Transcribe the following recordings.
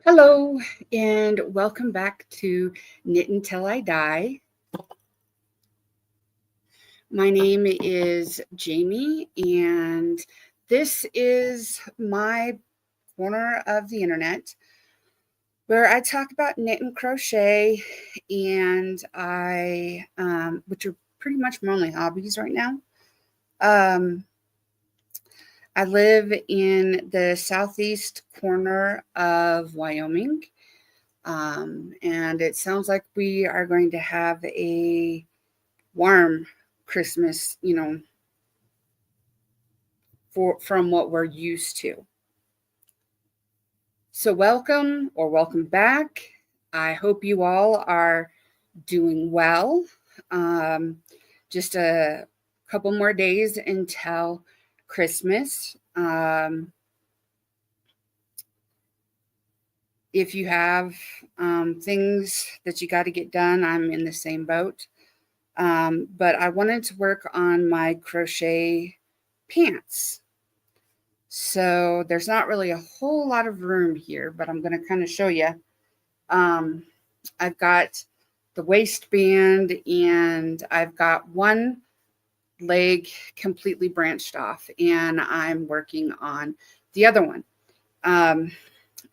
Hello, and welcome back to Knit Until I Die. My name is Jamie, and this is my corner of the internet where I talk about knit and crochet, and which are pretty much my only hobbies right now. I live in the southeast corner of Wyoming. And it sounds like we are going to have a warm Christmas, from what we're used to. So welcome back. I hope you all are doing well. Just a couple more days until Christmas. If you have things that you got to get done, I'm in the same boat. But I wanted to work on my crochet pants. So there's not really a whole lot of room here, but I'm going to kind of show you. I've got the waistband and I've got one leg completely branched off, and I'm working on the other one.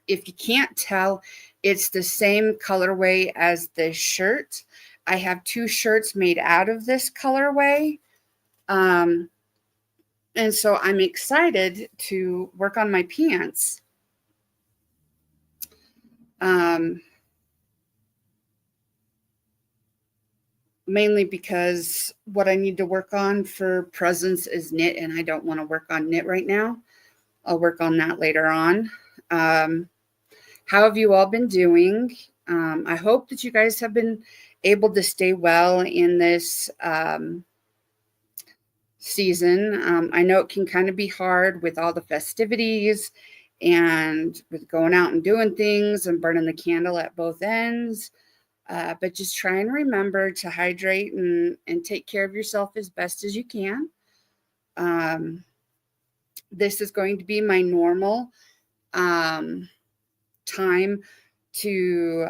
If you can't tell, it's the same colorway as the shirt. I have two shirts made out of this colorway. And so I'm excited to work on my pants. Mainly because what I need to work on for presents is knit, and I don't want to work on knit right now. I'll work on that later on. How have you all been doing? I hope that you guys have been able to stay well in this season. I know it can kind of be hard with all the festivities and with going out and doing things and burning the candle at both ends. But just try and remember to hydrate and take care of yourself as best as you can. This is going to be my normal time to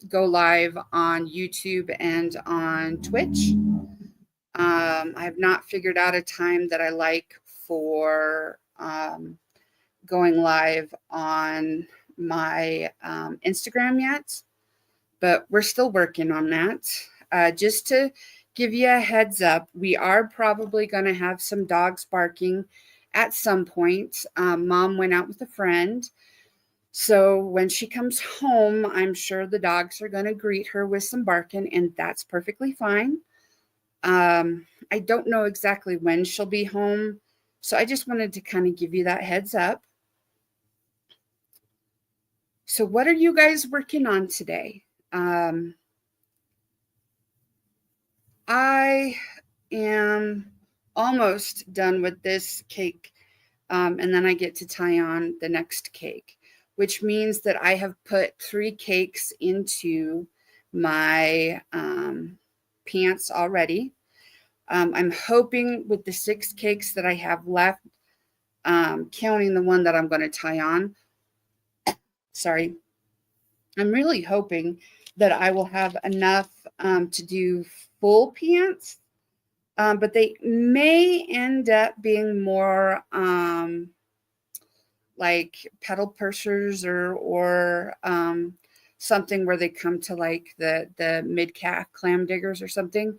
go live on YouTube and on Twitch. I have not figured out a time that I like for going live on my Instagram yet, but we're still working on that. Just to give you a heads up, we are probably going to have some dogs barking at some point. Mom went out with a friend. So when she comes home, I'm sure the dogs are going to greet her with some barking, and that's perfectly fine. I don't know exactly when she'll be home, so I just wanted to kind of give you that heads up. So what are you guys working on today? I am almost done with this cake, and then I get to tie on the next cake, which means that I have put 3 cakes into my pants already. I'm hoping with the 6 cakes that I have left, counting the one that I'm going to tie on, sorry, I'm really hoping that I will have enough to do full pants, but they may end up being more like pedal pushers or something where they come to like the mid-calf clam diggers or something.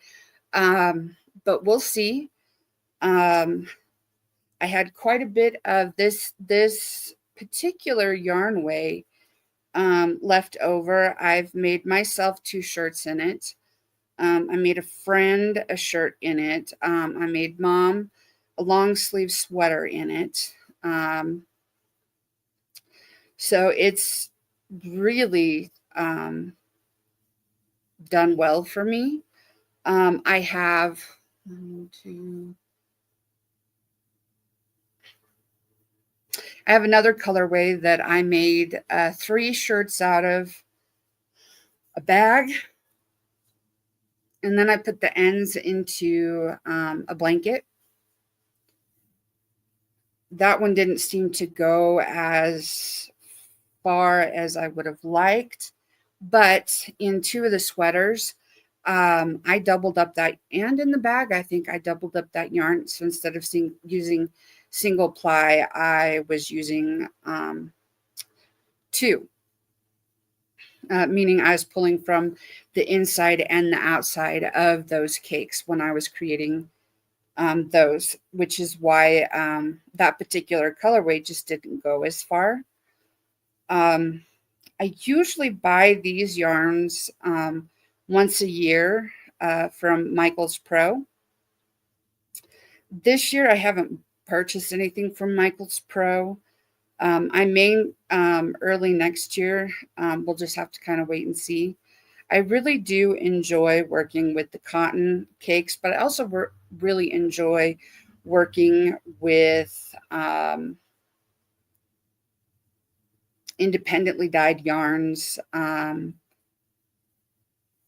But we'll see. I had quite a bit of this particular yarn way left over. I've made myself 2 shirts in it. I made a friend a shirt in it. I made Mom a long sleeve sweater in it. So it's really done well for me. I have 1, 2. I have another colorway that I made 3 shirts out of a bag, and then I put the ends into a blanket. That one didn't seem to go as far as I would have liked, but in 2 of the sweaters, I doubled up that, and in the bag, I think I doubled up that yarn. So instead of using single ply, I was using 2, meaning I was pulling from the inside and the outside of those cakes when I was creating those, which is why that particular colorway just didn't go as far. I usually buy these yarns once a year from Michael's Pro. This year I haven't purchased anything from Michael's Pro. I may early next year. We'll just have to kind of wait and see. I really do enjoy working with the cotton cakes, but I also really enjoy working with independently dyed yarns,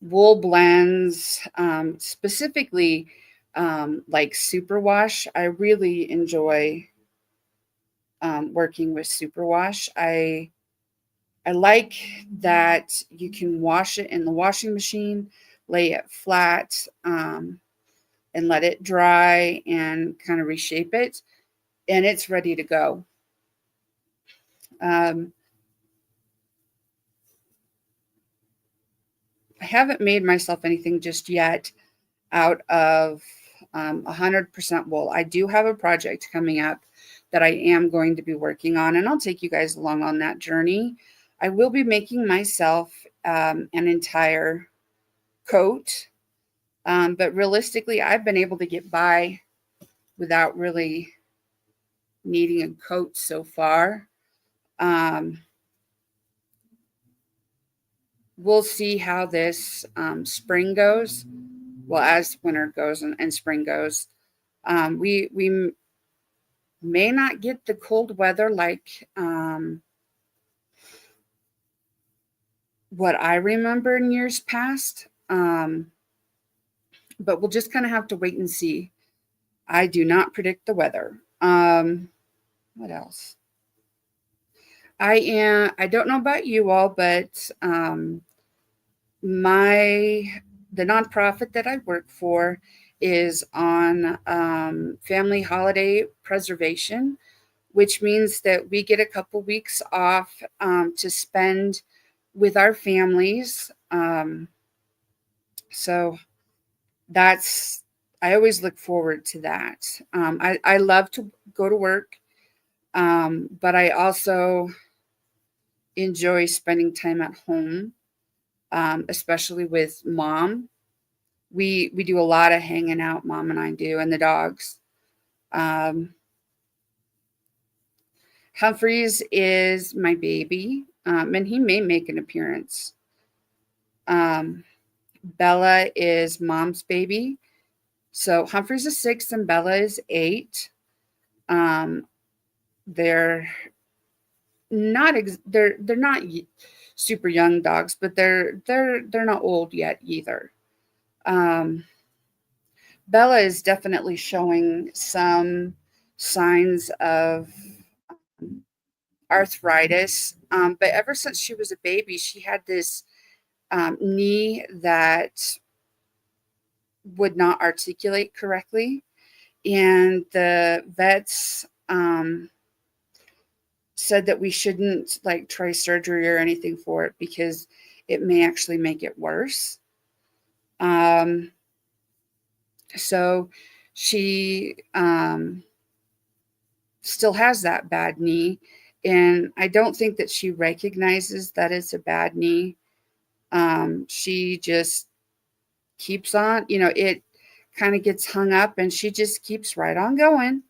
wool blends, specifically like superwash. I really enjoy working with superwash. I like that you can wash it in the washing machine, lay it flat, and let it dry and kind of reshape it, and it's ready to go. I haven't made myself anything just yet out of 100% wool. I do have a project coming up that I am going to be working on, and I'll take you guys along on that journey. I will be making myself an entire coat, but realistically, I've been able to get by without really needing a coat so far. We'll see how this spring goes. Well, as winter goes and spring goes, we may not get the cold weather like what I remember in years past. But we'll just kind of have to wait and see. I do not predict the weather. What else? I don't know about you all, but the nonprofit that I work for is on family holiday preservation, which means that we get a couple weeks off to spend with our families. So I always look forward to that. I love to go to work, but I also enjoy spending time at home, especially with Mom. We do a lot of hanging out, Mom and I do, and the dogs. Humphreys is my baby, and he may make an appearance. Bella is Mom's baby. So Humphreys is 6 and Bella is 8. They're not super young dogs, but they're not old yet either. Bella is definitely showing some signs of arthritis, but ever since she was a baby, she had this knee that would not articulate correctly, and the vets said that we shouldn't like try surgery or anything for it because it may actually make it worse. So she still has that bad knee, and I don't think that she recognizes that it's a bad knee. She just keeps on, it kind of gets hung up and she just keeps right on going.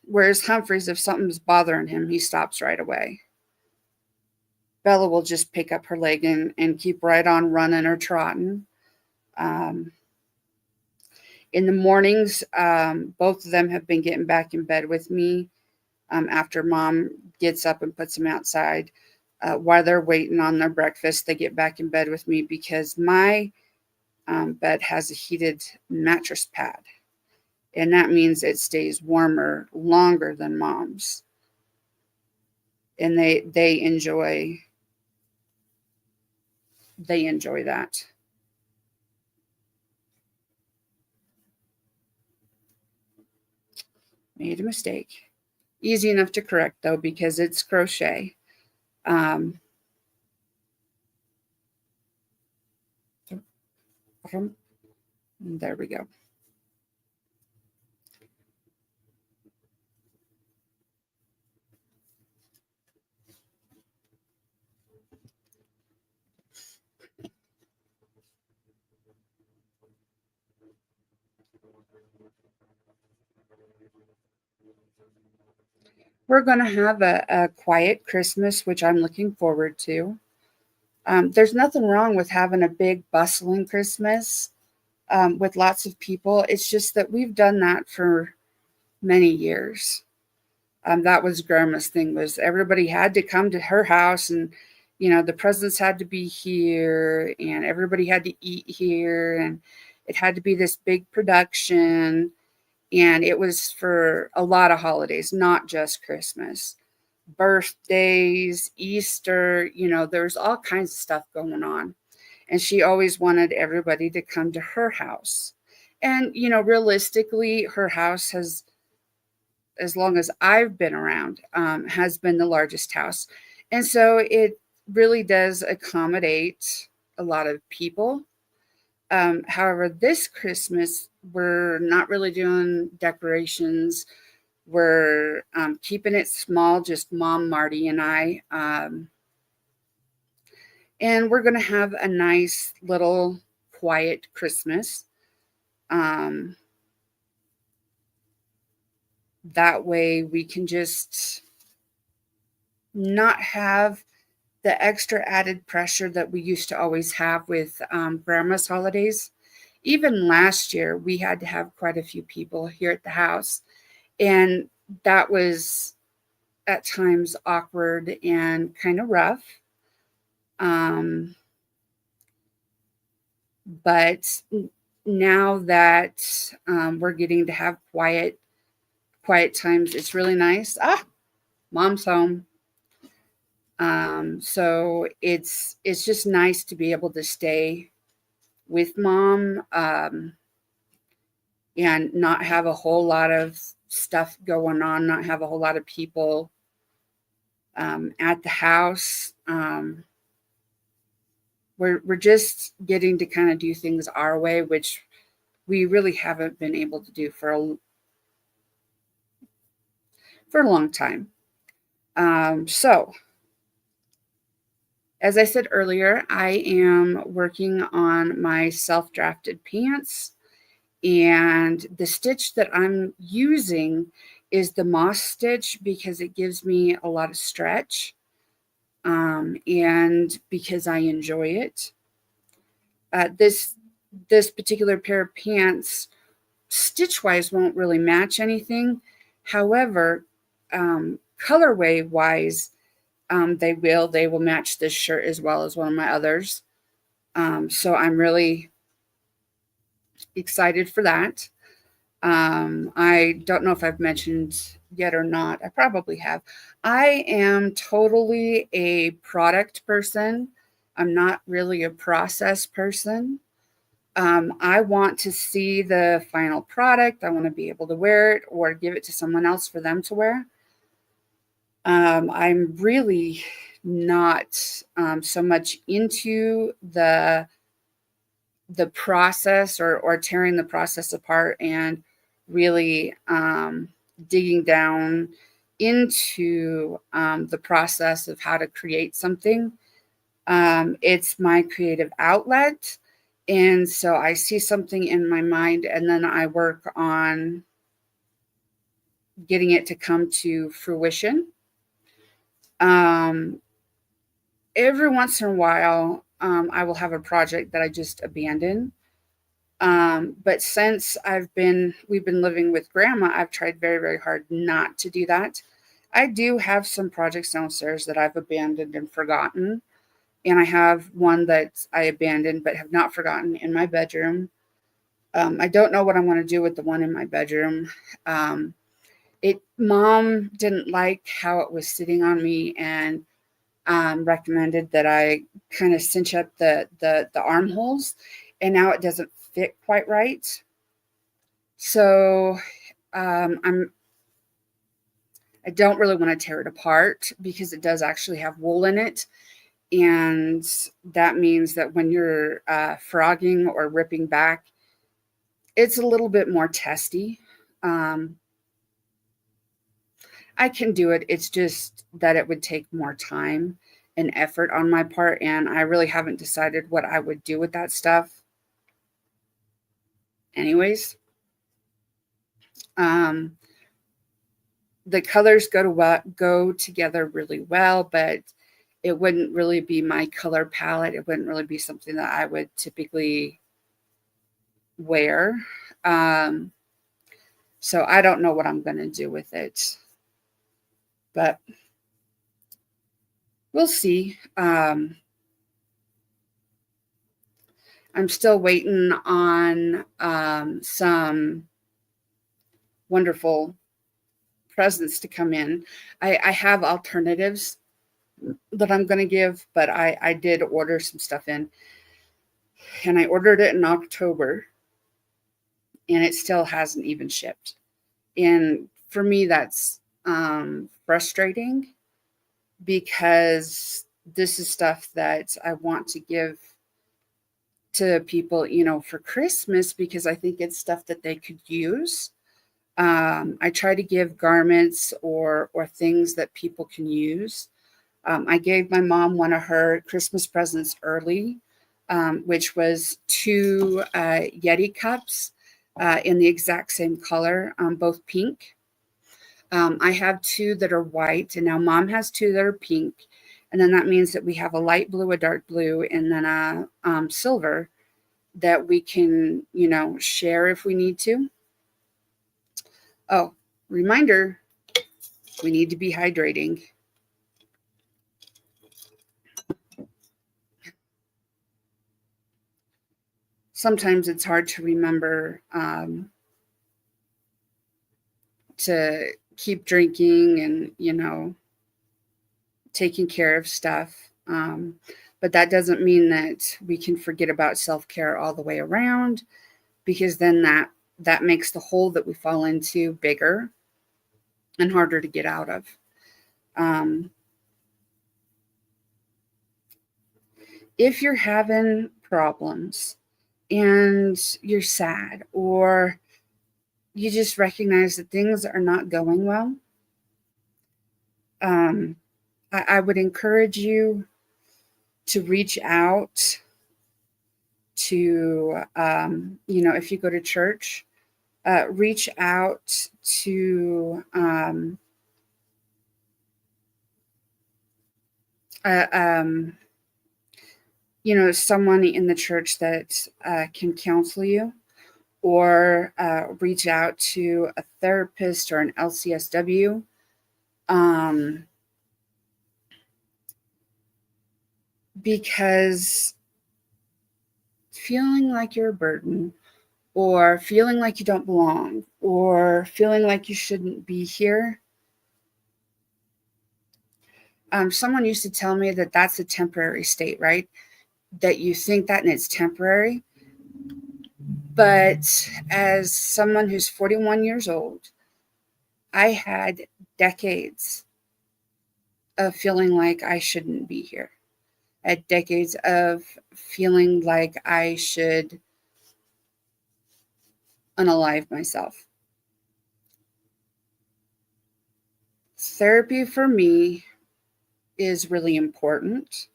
Whereas Humphreys, if something's bothering him, he stops right away. Bella will just pick up her leg and keep right on running or trotting. In the mornings, both of them have been getting back in bed with me after Mom gets up and puts them outside. While they're waiting on their breakfast, they get back in bed with me because my bed has a heated mattress pad. And that means it stays warmer longer than Mom's. and they enjoy that. Made a mistake. Easy enough to correct though, because it's crochet. There we go. We're going to have a quiet Christmas, which I'm looking forward to. There's nothing wrong with having a big bustling Christmas with lots of people. It's just that we've done that for many years. That was Grandma's thing, was everybody had to come to her house, and the presents had to be here, and everybody had to eat here, and it had to be this big production. And it was for a lot of holidays, not just Christmas, birthdays, Easter, there's all kinds of stuff going on. And she always wanted everybody to come to her house. And, realistically, her house has, as long as I've been around, has been the largest house. And so it really does accommodate a lot of people. However, this Christmas, we're not really doing decorations. We're keeping it small, just Mom, Marty, and I. And we're going to have a nice little quiet Christmas. That way we can just not have the extra added pressure that we used to always have with Grandma's holidays. Even last year, we had to have quite a few people here at the house. And that was at times awkward and kind of rough. But now that we're getting to have quiet times, it's really nice. Mom's home. So it's just nice to be able to stay with Mom and not have a whole lot of stuff going on, not have a whole lot of people at the house. We're just getting to kind of do things our way, which we really haven't been able to do for a long time. So, as I said earlier, I am working on my self-drafted pants, and the stitch that I'm using is the moss stitch because it gives me a lot of stretch, and because I enjoy it. This particular pair of pants, stitch-wise, won't really match anything. However, colorway-wise, they will match this shirt as well as one of my others. So I'm really excited for that. I don't know if I've mentioned yet or not. I probably have. I am totally a product person. I'm not really a process person. I want to see the final product. I want to be able to wear it or give it to someone else for them to wear. I'm really not so much into the process or tearing the process apart and really digging down into the process of how to create something. It's my creative outlet. And so I see something in my mind and then I work on getting it to come to fruition. Every once in a while, I will have a project that I just abandon. But since we've been living with Grandma, I've tried very, very hard not to do that. I do have some projects downstairs that I've abandoned and forgotten. And I have one that I abandoned but have not forgotten in my bedroom. I don't know what I'm going to do with the one in my bedroom. Mom didn't like how it was sitting on me, and recommended that I kind of cinch up the armholes, and now it doesn't fit quite right. So I don't really want to tear it apart because it does actually have wool in it. And that means that when you're frogging or ripping back, it's a little bit more testy. I can do it. It's just that it would take more time and effort on my part, and I really haven't decided what I would do with that stuff. Anyways, the colors go together really well, but it wouldn't really be my color palette. It wouldn't really be something that I would typically wear. So I don't know what I'm going to do with it, but we'll see. I'm still waiting on some wonderful presents to come in. I have alternatives that I'm going to give, but I did order some stuff in, and I ordered it in October, and it still hasn't even shipped. And for me, that's frustrating, because this is stuff that I want to give to people, for Christmas, because I think it's stuff that they could use. I try to give garments or things that people can use. I gave my mom one of her Christmas presents early, which was 2 Yeti cups in the exact same color, both pink. I have 2 that are white, and now Mom has 2 that are pink. And then that means that we have a light blue, a dark blue, and then a silver that we can, share if we need to. Oh, reminder, we need to be hydrating. Sometimes it's hard to remember to keep drinking and, taking care of stuff. But that doesn't mean that we can forget about self-care all the way around, because then that makes the hole that we fall into bigger and harder to get out of. If you're having problems and you're sad, or you just recognize that things are not going well, I would encourage you to reach out to, if you go to church, reach out to someone in the church that can counsel you, or reach out to a therapist or an LCSW. Because feeling like you're a burden, or feeling like you don't belong, or feeling like you shouldn't be here, someone used to tell me that that's a temporary state, right? That you think that and it's temporary. But as someone who's 41 years old, I had decades of feeling like I shouldn't be here. I had decades of feeling like I should unalive myself. Therapy for me is really important.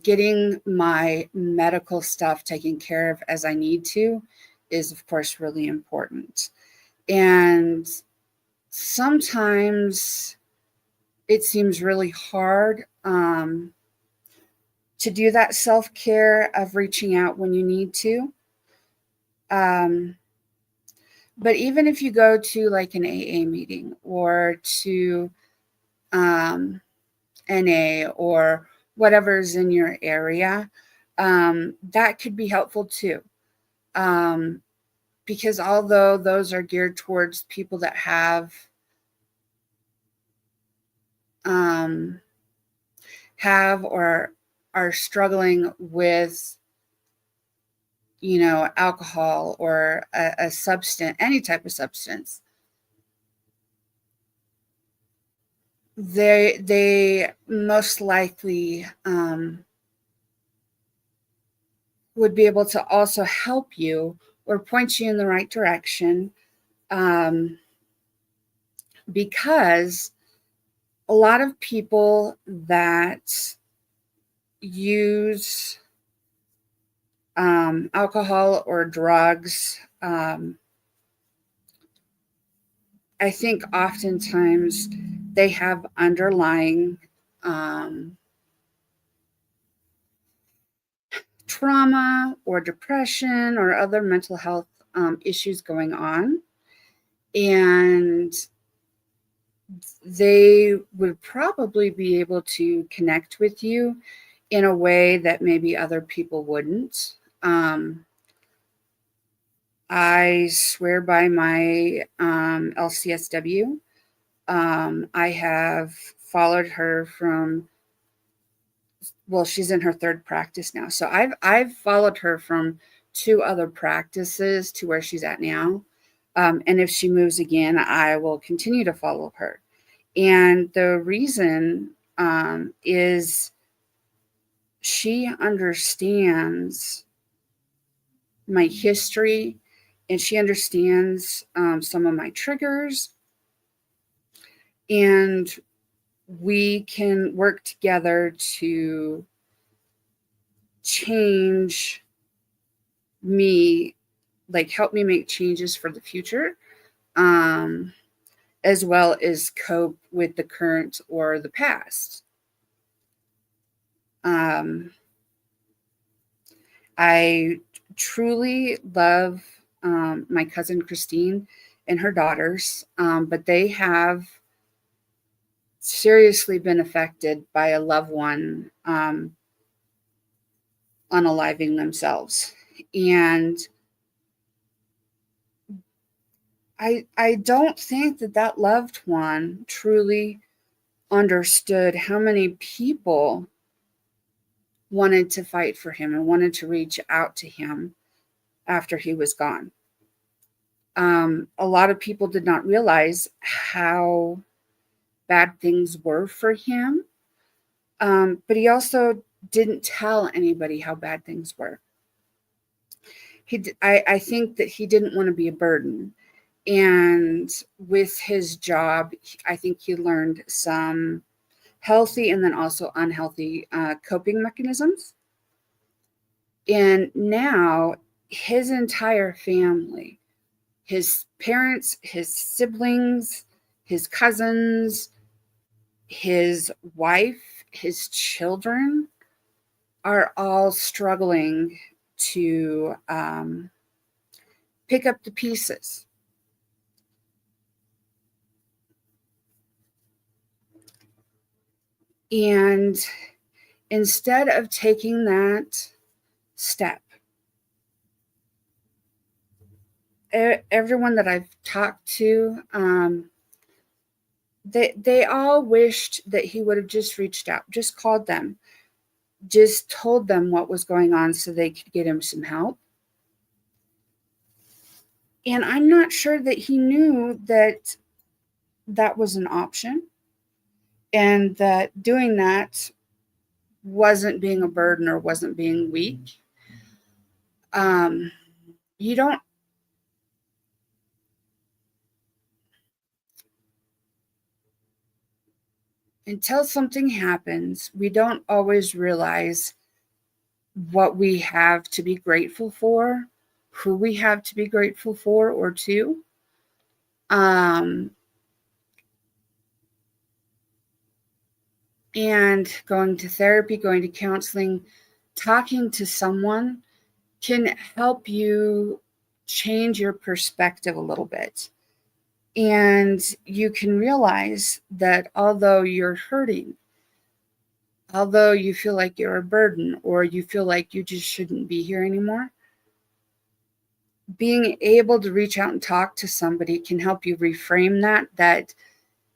Getting my medical stuff taken care of as I need to is, of course, really important. And sometimes it seems really hard to do that self-care of reaching out when you need to. But even if you go to like an AA meeting, or to NA, or whatever's in your area, that could be helpful too. because although those are geared towards people that have or are struggling with, alcohol or a substance, any type of substance, they most likely would be able to also help you or point you in the right direction, because a lot of people that use alcohol or drugs, I think oftentimes they have underlying trauma or depression or other mental health issues going on. And they would probably be able to connect with you in a way that maybe other people wouldn't. I swear by my LCSW. I have followed her from, well, she's in her third practice now. So I've followed her from 2 other practices to where she's at now. And if she moves again, I will continue to follow her. And the reason is she understands my history, and she understands some of my triggers, and we can work together to change me, like help me make changes for the future, as well as cope with the current or the past. I truly love my cousin Christine and her daughters, but they have seriously been affected by a loved one unaliving themselves. And I don't think that loved one truly understood how many people wanted to fight for him and wanted to reach out to him after he was gone. A lot of people did not realize how bad things were for him, but he also didn't tell anybody how bad things were. I think that he didn't want to be a burden. And with his job, I think he learned some healthy and then also unhealthy coping mechanisms. And now his entire family, his parents, his siblings, his cousins, his wife, his children are all struggling to pick up the pieces. And instead of taking that step, everyone that I've talked to, they all wished that he would have just reached out, just called them, just told them what was going on so they could get him some help. And I'm not sure that he knew that that was an option, and that doing that wasn't being a burden or wasn't being weak. You don't, until something happens, we don't always realize what we have to be grateful for, who we have to be grateful for or to. And going to therapy, going to counseling, talking to someone can help you change your perspective a little bit. And you can realize that although you're hurting, although you feel like you're a burden or you feel like you just shouldn't be here anymore, being able to reach out and talk to somebody can help you reframe that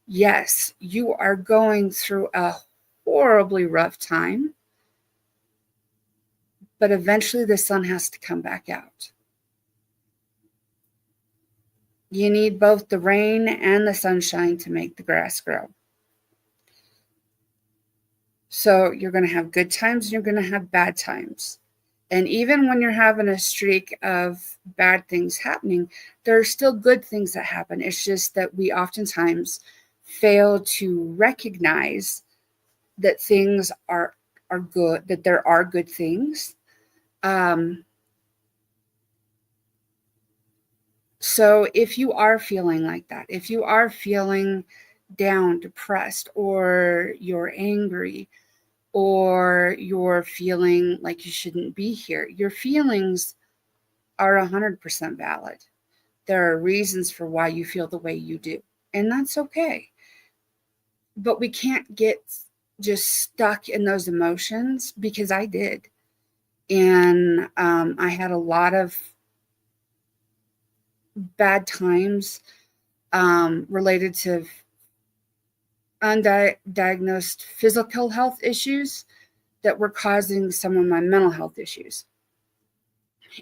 yes, you are going through a horribly rough time, but eventually the sun has to come back out. You need both the rain and the sunshine to make the grass grow. So you're going to have good times and you're going to have bad times. And even when you're having a streak of bad things happening, there are still good things that happen. It's just that we oftentimes fail to recognize that things are good, that there are good things. So if you are feeling like that, if you are feeling down, depressed, or you're angry, or you're feeling like you shouldn't be here, your feelings are 100% valid. There are reasons for why you feel the way you do, and that's okay. But we can't get just stuck in those emotions, because I did. And I had a lot of bad times related to undiagnosed physical health issues that were causing some of my mental health issues.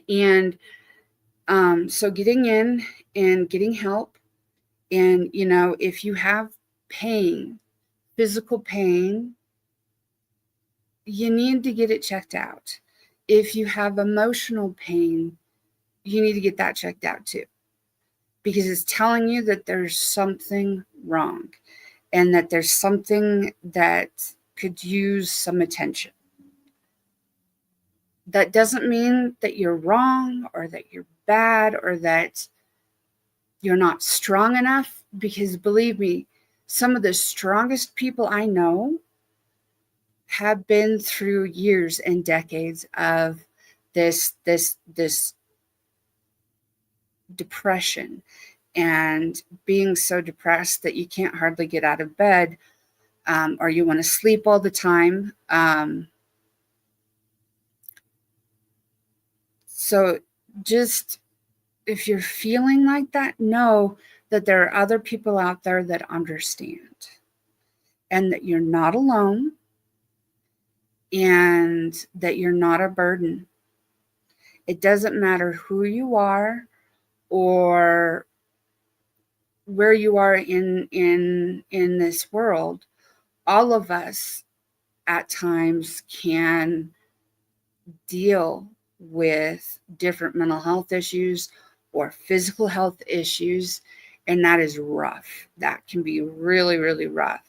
And so getting in and getting help, and, you know, if you have pain, physical pain, you need to get it checked out. If you have emotional pain, you need to get that checked out too, because it's telling you that there's something wrong and that there's something that could use some attention. That doesn't mean that you're wrong or that you're bad or that you're not strong enough, because believe me, some of the strongest people I know have been through years and decades of this depression, and being so depressed that you can't hardly get out of bed, or you want to sleep all the time. So just, if you're feeling like that, know that there are other people out there that understand, and that you're not alone, and that you're not a burden. It doesn't matter who you are or where you are in this world. All of us at times can deal with different mental health issues or physical health issues, and that is rough. That can be really, really rough.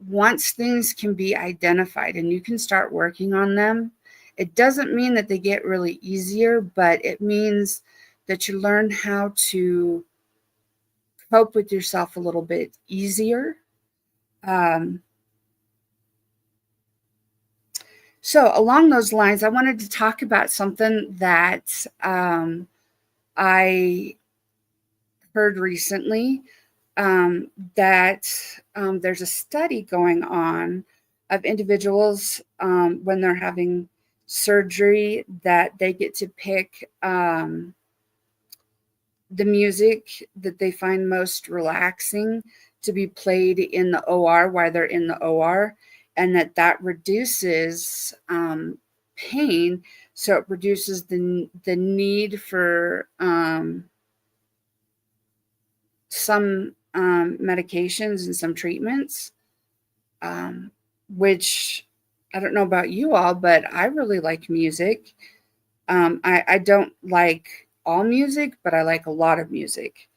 Once things can be identified and you can start working on them, it doesn't mean that they get really easier, but it means that you learn how to cope with yourself a little bit easier. So along those lines, I wanted to talk about something that I heard recently, that there's a study going on of individuals when they're having surgery, that they get to pick the music that they find most relaxing to be played in the OR while they're in the OR, and that reduces pain. So it reduces the need for some medications and some treatments, which I don't know about you all, but I really like music. I don't like all music, but I like a lot of music.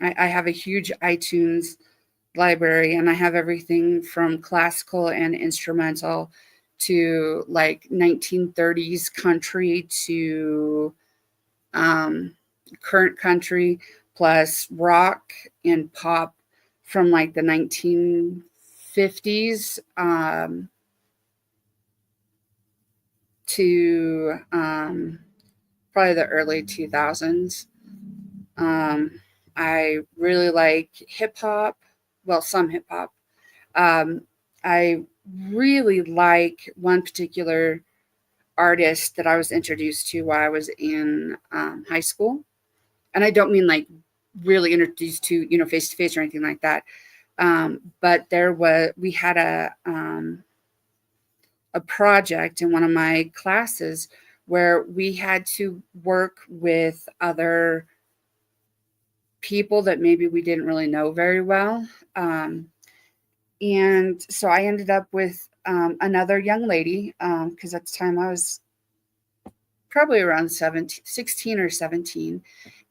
I have a huge iTunes library, and I have everything from classical and instrumental to like 1930s country to current country, plus rock and pop from like the 1950s to probably the early 2000s. I really like hip hop. Well, some hip hop. I really like one particular artist that I was introduced to while I was in high school. And I don't mean like really introduced to, face to face or anything like that. But we had a project in one of my classes where we had to work with other people that maybe we didn't really know very well. And so I ended up with another young lady, because at the time I was probably around 17, 16 or 17.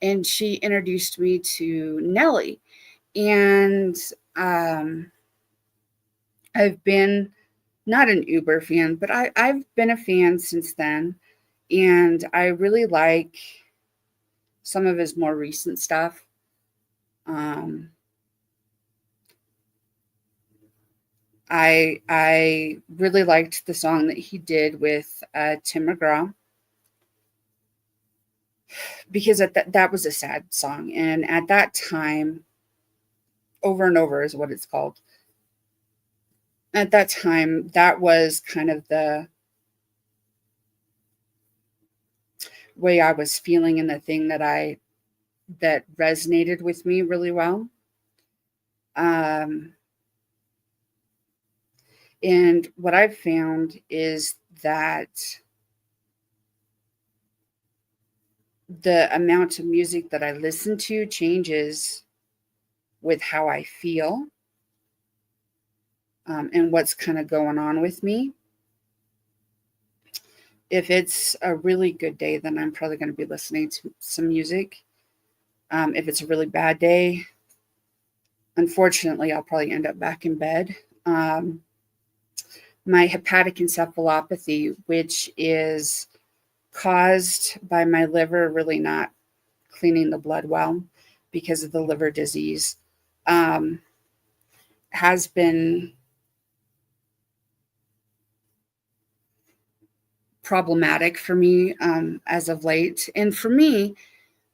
And she introduced me to Nellie. And I've been not an Uber fan, but I've been a fan since then. And I really like some of his more recent stuff. Um, I really liked the song that he did with Tim McGraw, because that was a sad song, and at that time, Over and Over is what it's called. At that time, that was kind of the way I was feeling, and the thing that resonated with me really well. Um, and what I've found is that the amount of music that I listen to changes with how I feel, and what's kind of going on with me. If it's a really good day, then I'm probably going to be listening to some music. If it's a really bad day, unfortunately, I'll probably end up back in bed. My hepatic encephalopathy, which is caused by my liver really not cleaning the blood well because of the liver disease, has been problematic for me as of late. And for me,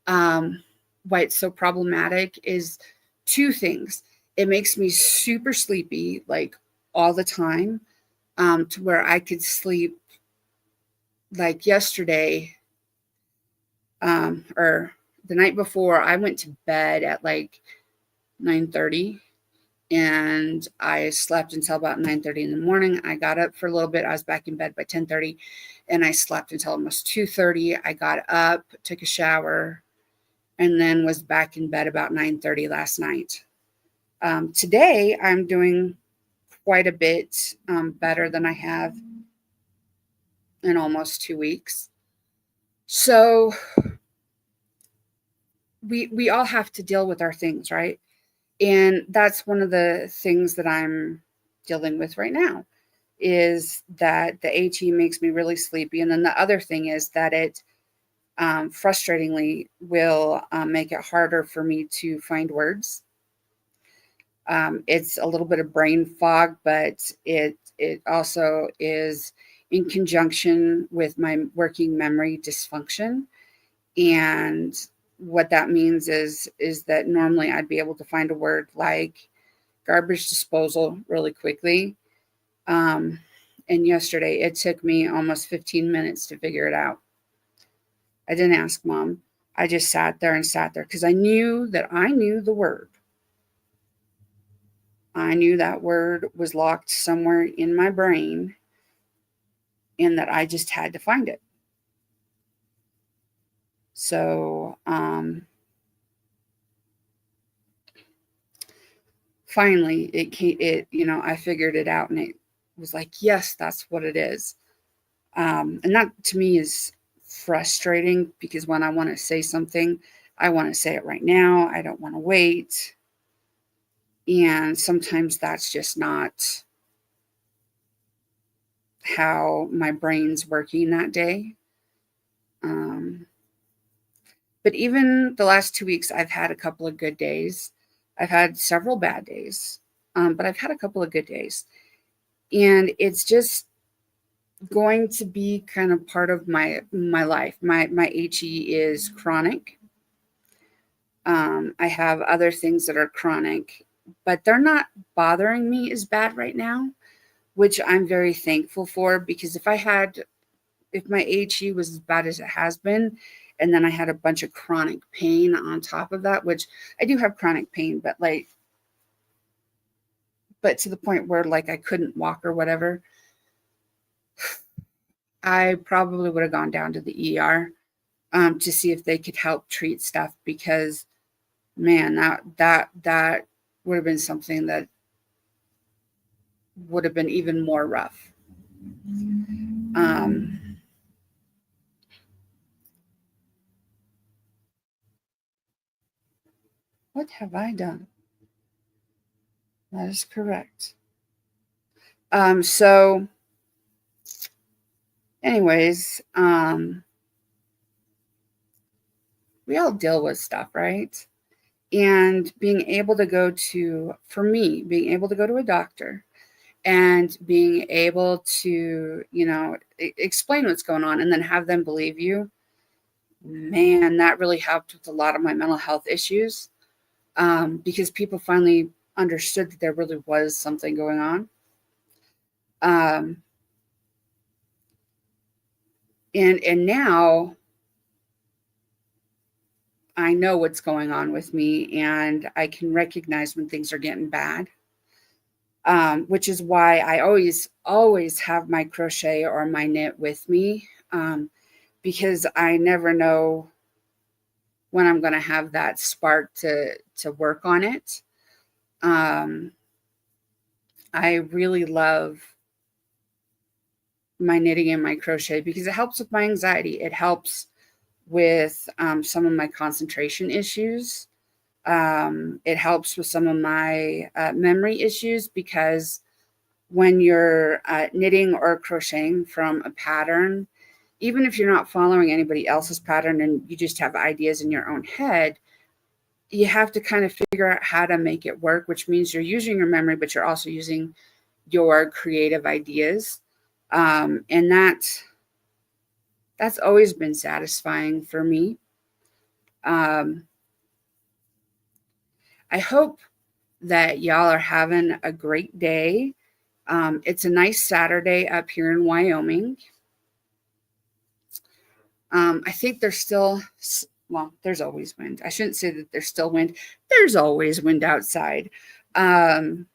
why it's so problematic is two things. It makes me super sleepy, like all the time, to where I could sleep like yesterday, or the night before. I went to bed at like 9:30, and I slept until about 9:30 in the morning. I got up for a little bit. I was back in bed by 10:30, and I slept until almost 2:30. I got up, took a shower, and then was back in bed about 9:30 last night. Today, I'm doing quite a bit better than I have in almost 2 weeks. So we all have to deal with our things, right? And that's one of the things that I'm dealing with right now, is that the HE makes me really sleepy. And then the other thing is that it frustratingly will make it harder for me to find words. It's a little bit of brain fog, but it also is in conjunction with my working memory dysfunction. And what that means is that normally I'd be able to find a word like garbage disposal really quickly. And yesterday it took me almost 15 minutes to figure it out. I didn't ask Mom. I just sat there because I knew that I knew the word. I knew that word was locked somewhere in my brain, and that I just had to find it. So finally it came, I figured it out, and it was like, yes, that's what it is. And that to me is frustrating, because when I want to say something, I want to say it right now. I don't want to wait. And sometimes that's just not how my brain's working that day. But even the last 2 weeks, I've had a couple of good days. I've had several bad days, but I've had a couple of good days. And it's just going to be kind of part of my life. My HE is chronic. I have other things that are chronic, but they're not bothering me as bad right now. which I'm very thankful for, because if my HE was as bad as it has been, and then I had a bunch of chronic pain on top of that, which I do have chronic pain, but to the point where like I couldn't walk or whatever, I probably would have gone down to the ER to see if they could help treat stuff, because man, that would have been something that would have been even more rough. What have I done? That is correct. So anyways, we all deal with stuff, right? And being able to go to, for me, being able to go to a doctor and being able to, explain what's going on and then have them believe you, man, that really helped with a lot of my mental health issues, because people finally understood that there really was something going on. And now I know what's going on with me, and I can recognize when things are getting bad. Which is why I always have my crochet or my knit with me, because I never know when I'm going to have that spark to work on it. I really love my knitting and my crochet because it helps with my anxiety. It helps with some of my concentration issues. It helps with some of my memory issues, because when you're knitting or crocheting from a pattern, even if you're not following anybody else's pattern and you just have ideas in your own head, you have to kind of figure out how to make it work, which means you're using your memory, but you're also using your creative ideas. And that's always been satisfying for me. I hope that y'all are having a great day. It's a nice Saturday up here in Wyoming. I think there's still, well, there's always wind. I shouldn't say that there's still wind. There's always wind outside. But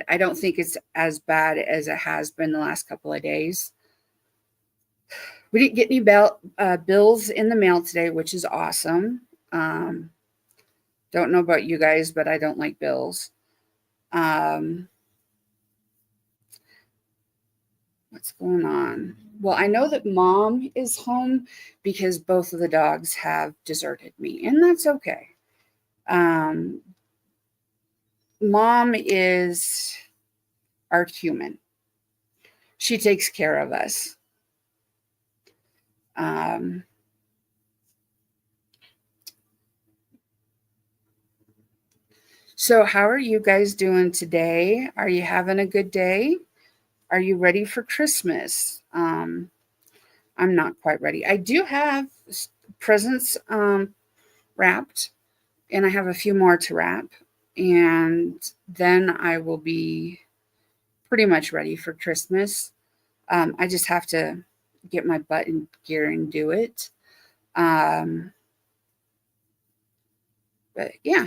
I don't think it's as bad as it has been the last couple of days. We didn't get any bills in the mail today, which is awesome. Don't know about you guys, but I don't like bills. What's going on? Well, I know that Mom is home because both of the dogs have deserted me, and that's okay. Mom is our human. She takes care of us. So how are you guys doing today? Are you having a good day? Are you ready for Christmas? I'm not quite ready. I do have presents wrapped, and I have a few more to wrap, and then I will be pretty much ready for Christmas. I just have to get my butt in gear and do it. But yeah,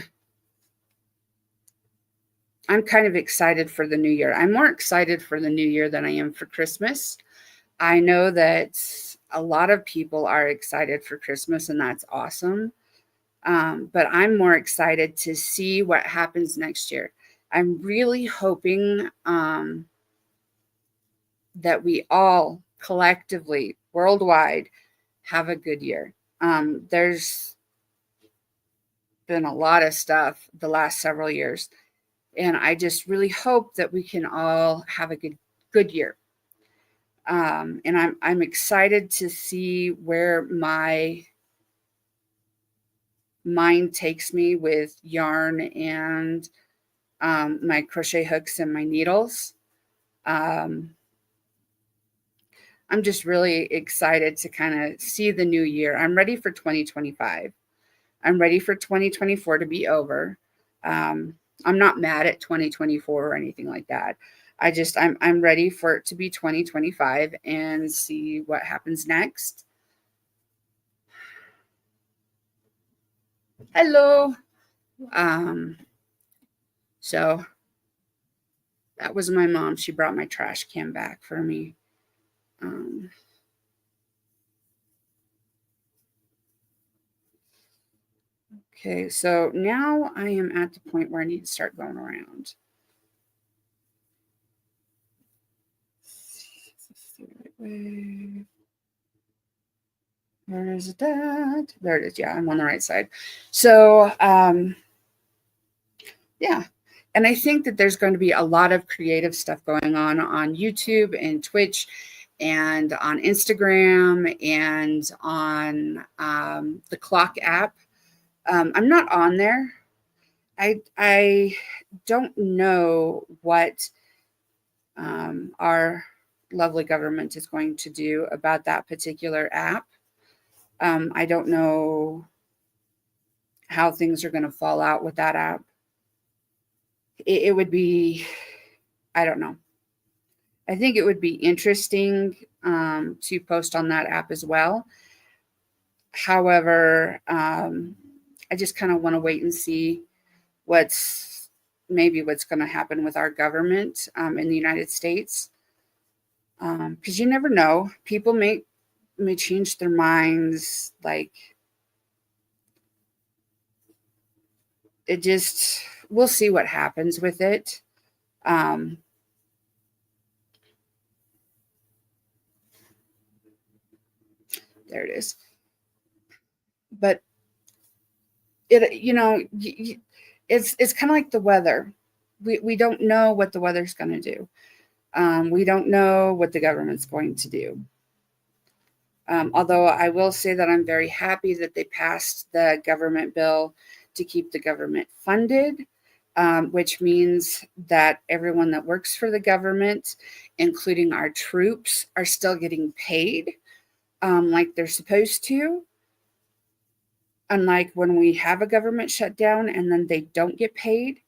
I'm kind of excited for the new year. I'm more excited for the new year than I am for Christmas. I know that a lot of people are excited for Christmas, and that's awesome. But I'm more excited to see what happens next year. I'm really hoping that we all collectively, worldwide, have a good year. There's been a lot of stuff the last several years, and I just really hope that we can all have a good year. And I'm excited to see where my mind takes me with yarn and my crochet hooks and my needles. I'm just really excited to kind of see the new year. I'm ready for 2025. I'm ready for 2024 to be over. I'm not mad at 2024 or anything like that. I'm ready for it to be 2025 and see what happens next. Hello. So that was my mom. She brought my trash can back for me. Okay, so now I am at the point where I need to start going around. Where is that? There it is. Yeah, I'm on the right side. So, yeah. And I think that there's going to be a lot of creative stuff going on YouTube and Twitch and on Instagram and on the Clock app. I'm not on there. I don't know what our lovely government is going to do about that particular app. I don't know how things are going to fall out with that app. It would be, I don't know. I think it would be interesting to post on that app as well. However, I just kind of want to wait and see what's going to happen with our government in the United States. Because you never know. People may change their minds. Like, it just, we'll see what happens with it. There it is. But it, it's kind of like the weather. We don't know what the weather's going to do. We don't know what the government's going to do. Although I will say that I'm very happy that they passed the government bill to keep the government funded, which means that everyone that works for the government, including our troops, are still getting paid like they're supposed to. Unlike when we have a government shutdown and then they don't get paid.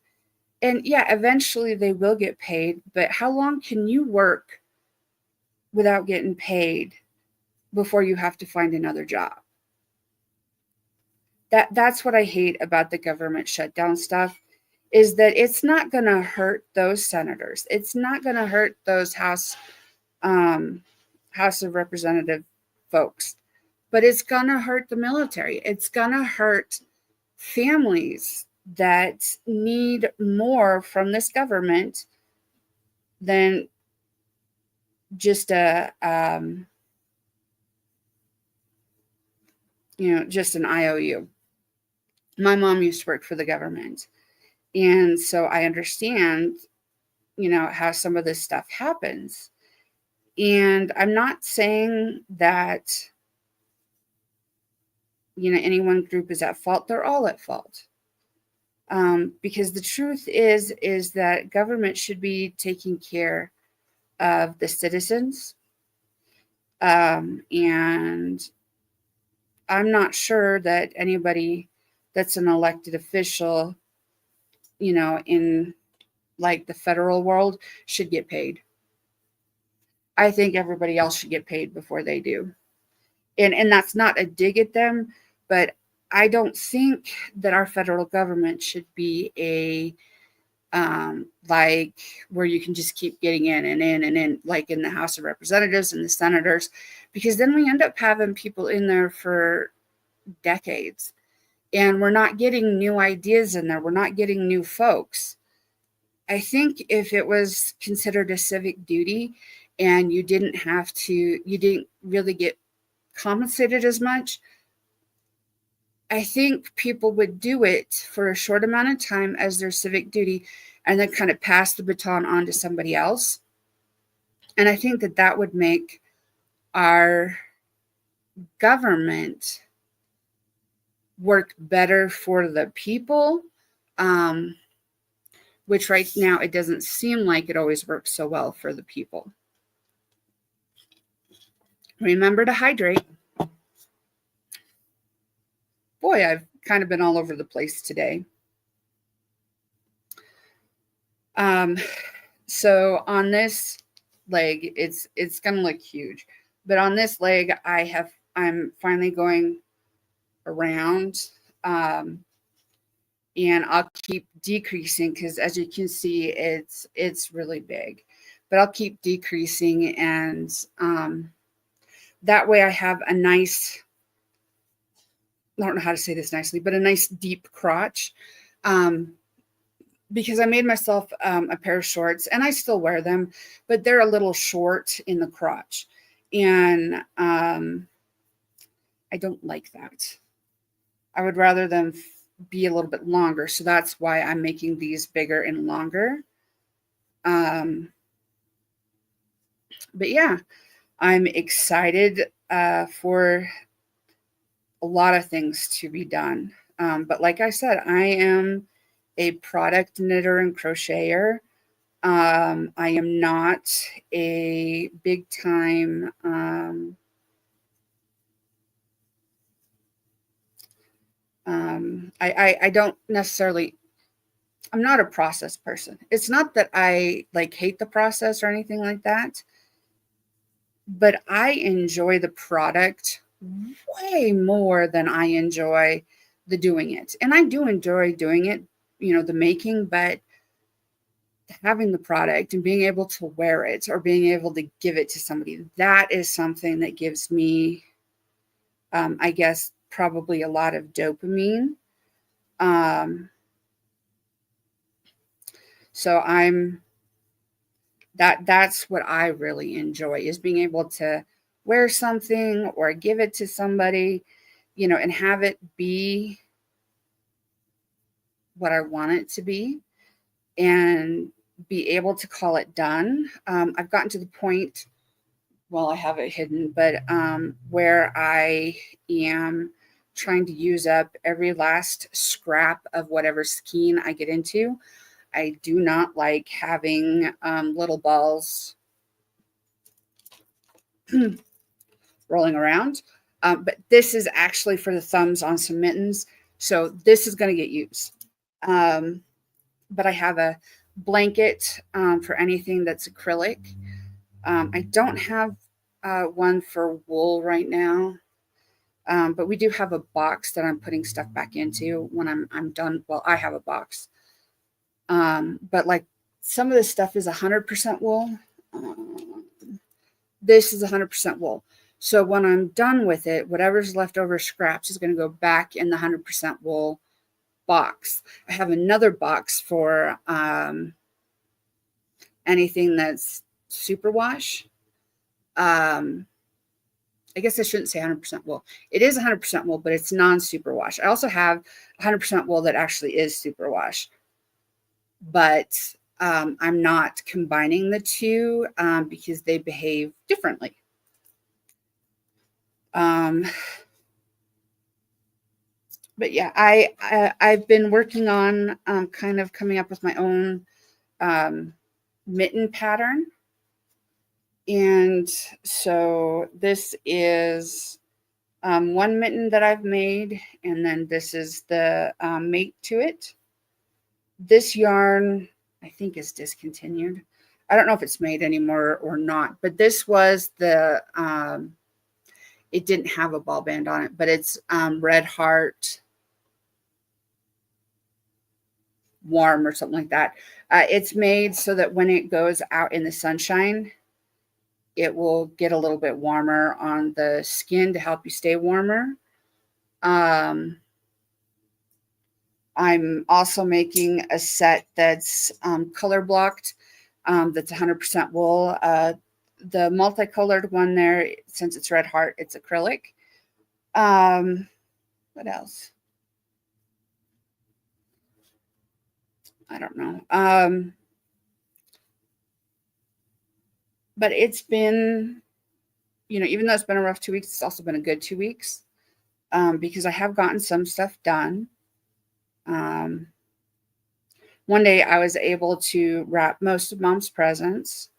And yeah, eventually they will get paid, but how long can you work without getting paid before you have to find another job? That's what I hate about the government shutdown stuff, is that it's not going to hurt those senators. It's not going to hurt those House of Representative folks, but it's going to hurt the military. It's going to hurt families that need more from this government than just just an IOU. My mom used to work for the government, and so I understand, how some of this stuff happens. And I'm not saying that, any one group is at fault. They're all at fault. Because the truth is that government should be taking care of the citizens. And I'm not sure that anybody that's an elected official, in like the federal world, should get paid. I think everybody else should get paid before they do. And that's not a dig at them, but I don't think that our federal government should be a like where you can just keep getting in and in and in, like in the House of Representatives and the senators, because then we end up having people in there for decades and we're not getting new ideas in there. We're not getting new folks. I think if it was considered a civic duty and you didn't really get compensated as much, I think people would do it for a short amount of time as their civic duty and then kind of pass the baton on to somebody else. And I think that would make our government work better for the people, which right now it doesn't seem like it always works so well for the people. Remember to hydrate. Boy, I've kind of been all over the place today. So on this leg, it's gonna look huge, but on this leg, I'm finally going around, and I'll keep decreasing because, as you can see, it's really big, but I'll keep decreasing, and that way I have a nice, I don't know how to say this nicely, but a nice deep crotch. Because I made myself a pair of shorts, and I still wear them, but they're a little short in the crotch, and I don't like that. I would rather them be a little bit longer, so that's why I'm making these bigger and longer. But yeah, I'm excited for a lot of things to be done. But like I said, I am a product knitter and crocheter. I am not a big time I don't necessarily, I'm not a process person. It's not that I like hate the process or anything like that, but I enjoy the product way more than I enjoy the doing it. And I do enjoy doing it, the making, but having the product and being able to wear it or being able to give it to somebody, that is something that gives me, I guess, probably a lot of dopamine. So that's what I really enjoy, is being able to wear something or give it to somebody, and have it be what I want it to be, and be able to call it done. I've gotten to the point, well, I have it hidden, but where I am trying to use up every last scrap of whatever skein I get into. I do not like having little balls rolling around. But this is actually for the thumbs on some mittens. So this is going to get used. But I have a blanket for anything that's acrylic. I don't have one for wool right now. But we do have a box that I'm putting stuff back into when I'm done. Well, I have a box. But like some of this stuff is 100% wool. This is 100% wool. So when I'm done with it, whatever's left over scraps is going to go back in the 100% wool box. I have another box for anything that's superwash. I guess I shouldn't say 100% wool. It is 100% wool, but it's non-superwash. I also have 100% wool that actually is superwash, but I'm not combining the two because they behave differently. But yeah, I've been working on kind of coming up with my own mitten pattern. And so this is one mitten that I've made, and then this is the mate to it. This yarn, I think, is discontinued. I don't know if it's made anymore or not, but this was the, it didn't have a ball band on it, but it's Red Heart Warm or something like that. It's made so that when it goes out in the sunshine, it will get a little bit warmer on the skin to help you stay warmer. I'm also making a set that's color blocked, that's 100% wool. The multicolored one there, since it's Red Heart, it's acrylic. What else? I don't know. But it's been, even though it's been a rough 2 weeks, it's also been a good 2 weeks because I have gotten some stuff done. One day I was able to wrap most of Mom's presents.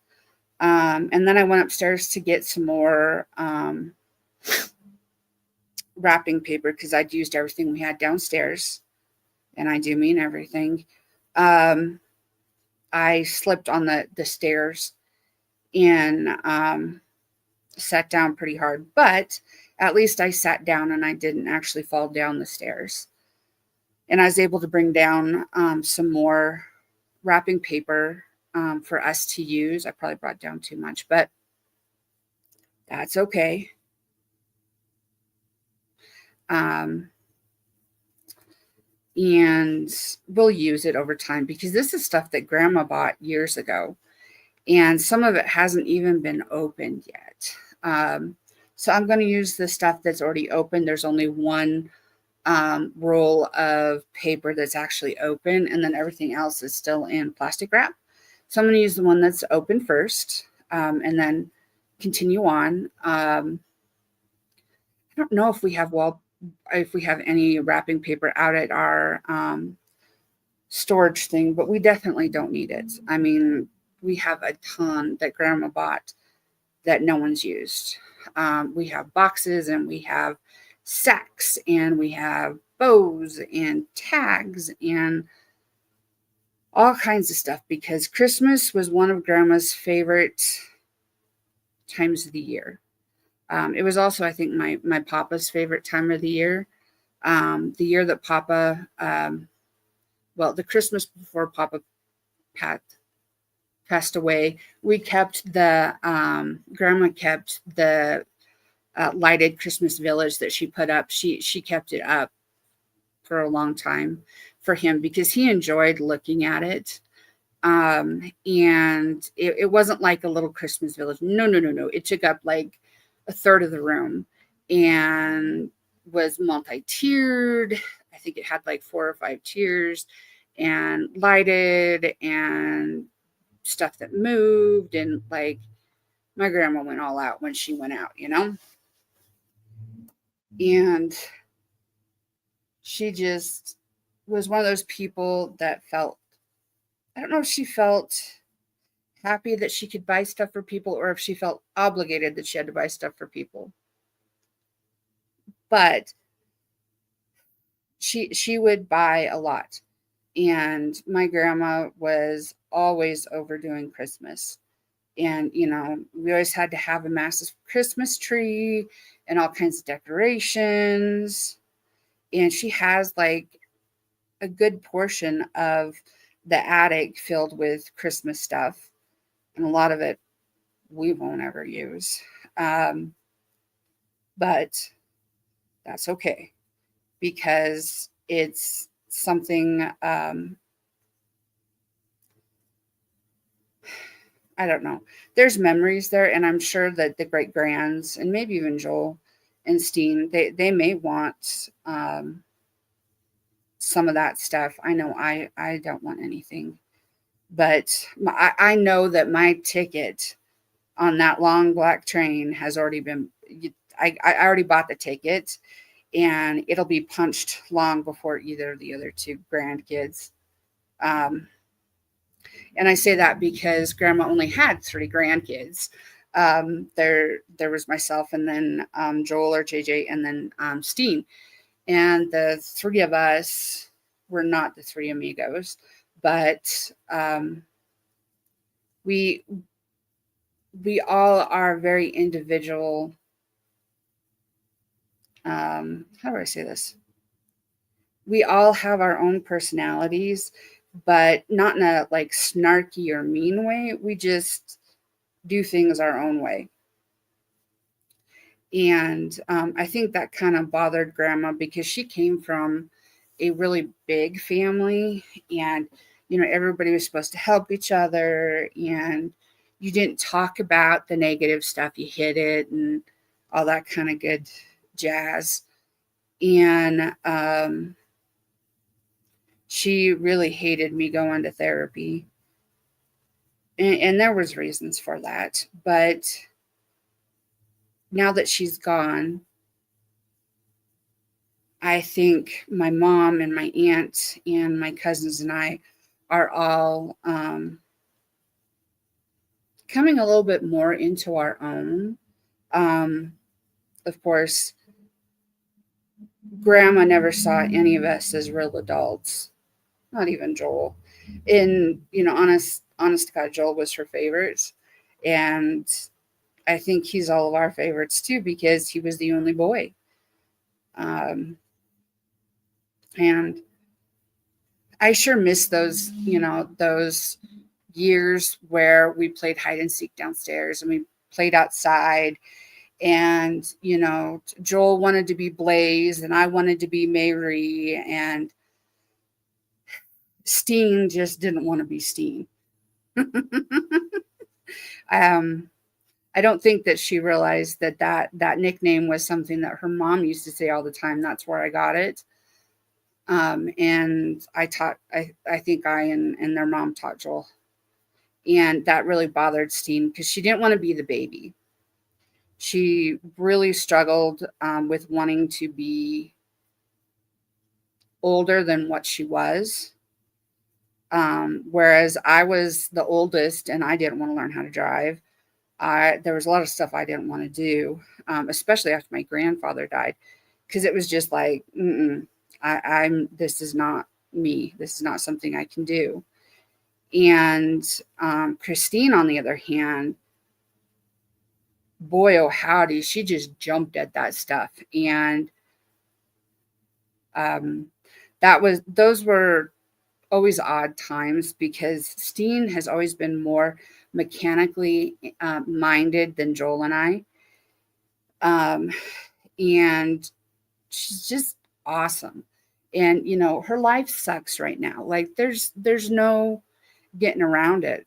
And then I went upstairs to get some more wrapping paper because I'd used everything we had downstairs. And I do mean everything. I slipped on the stairs and sat down pretty hard, but at least I sat down and I didn't actually fall down the stairs. And I was able to bring down some more wrapping paper for us to use. I probably brought down too much, but that's okay. Um, and we'll use it over time because this is stuff that Grandma bought years ago, and some of it hasn't even been opened yet. So I'm going to use the stuff that's already open. There's only one roll of paper that's actually open, and then everything else is still in plastic wrap. So I'm going to use the one that's open first, and then continue on. I don't know if we have any wrapping paper out at our storage thing, but we definitely don't need it. I mean, we have a ton that Grandma bought that no one's used. We have boxes and we have sacks and we have bows and tags and all kinds of stuff because Christmas was one of Grandma's favorite times of the year. It was also, I think, my Papa's favorite time of the year. The year that Papa, the Christmas before Papa passed away, we kept Grandma kept the lighted Christmas village that she put up. She kept it up for a long time for him because he enjoyed looking at it. And it wasn't like a little Christmas village. No. It took up like a third of the room and was multi-tiered. I think it had like 4 or 5 tiers and lighted and stuff that moved. And like my grandma went all out when she went out, and she just was one of those people that felt, I don't know if she felt happy that she could buy stuff for people or if she felt obligated that she had to buy stuff for people. But she would buy a lot. And my grandma was always overdoing Christmas. And, we always had to have a massive Christmas tree and all kinds of decorations. And she has like a good portion of the attic filled with Christmas stuff. And a lot of it we won't ever use. But that's okay because it's something, I don't know. There's memories there, and I'm sure that the great grands and maybe even Joel and Steen, they may want some of that stuff. I know I don't want anything, but I know that my ticket on that long black train has already been. I already bought the ticket, and it'll be punched long before either of the other 2 grandkids. And I say that because Grandma only had 3 grandkids. There was myself, and then Joel or JJ, and then Steen. And the 3 of us were not the 3 amigos, but we all are very individual. How do I say this? We all have our own personalities, but not in a like snarky or mean way. We just do things our own way. And I think that kind of bothered Grandma because she came from a really big family, and everybody was supposed to help each other, and you didn't talk about the negative stuff, you hid it and all that kind of good jazz. And she really hated me going to therapy, and there was reasons for that. But now that she's gone, I think my mom and my aunt and my cousins and I are all coming a little bit more into our own. Of course, Grandma never saw any of us as real adults, not even Joel. And, honest to God, Joel was her favorite. And I think he's all of our favorites too, because he was the only boy. Um, and I sure miss those, those years where we played hide and seek downstairs and we played outside. And, Joel wanted to be Blaze and I wanted to be Mary, and Steen just didn't want to be Steen. um, I don't think that she realized that nickname was something that her mom used to say all the time. That's where I got it. And I think and their mom taught Joel. And that really bothered Steen because she didn't want to be the baby. She really struggled with wanting to be older than what she was. Whereas I was the oldest and I didn't want to learn how to drive. There was a lot of stuff I didn't want to do, especially after my grandfather died, because it was just like, this is not me. This is not something I can do. And Christine, on the other hand, boy, oh howdy, she just jumped at that stuff. And those were always odd times because Steen has always been more mechanically minded than Joel and I. And she's just awesome. And, her life sucks right now. Like there's no getting around it.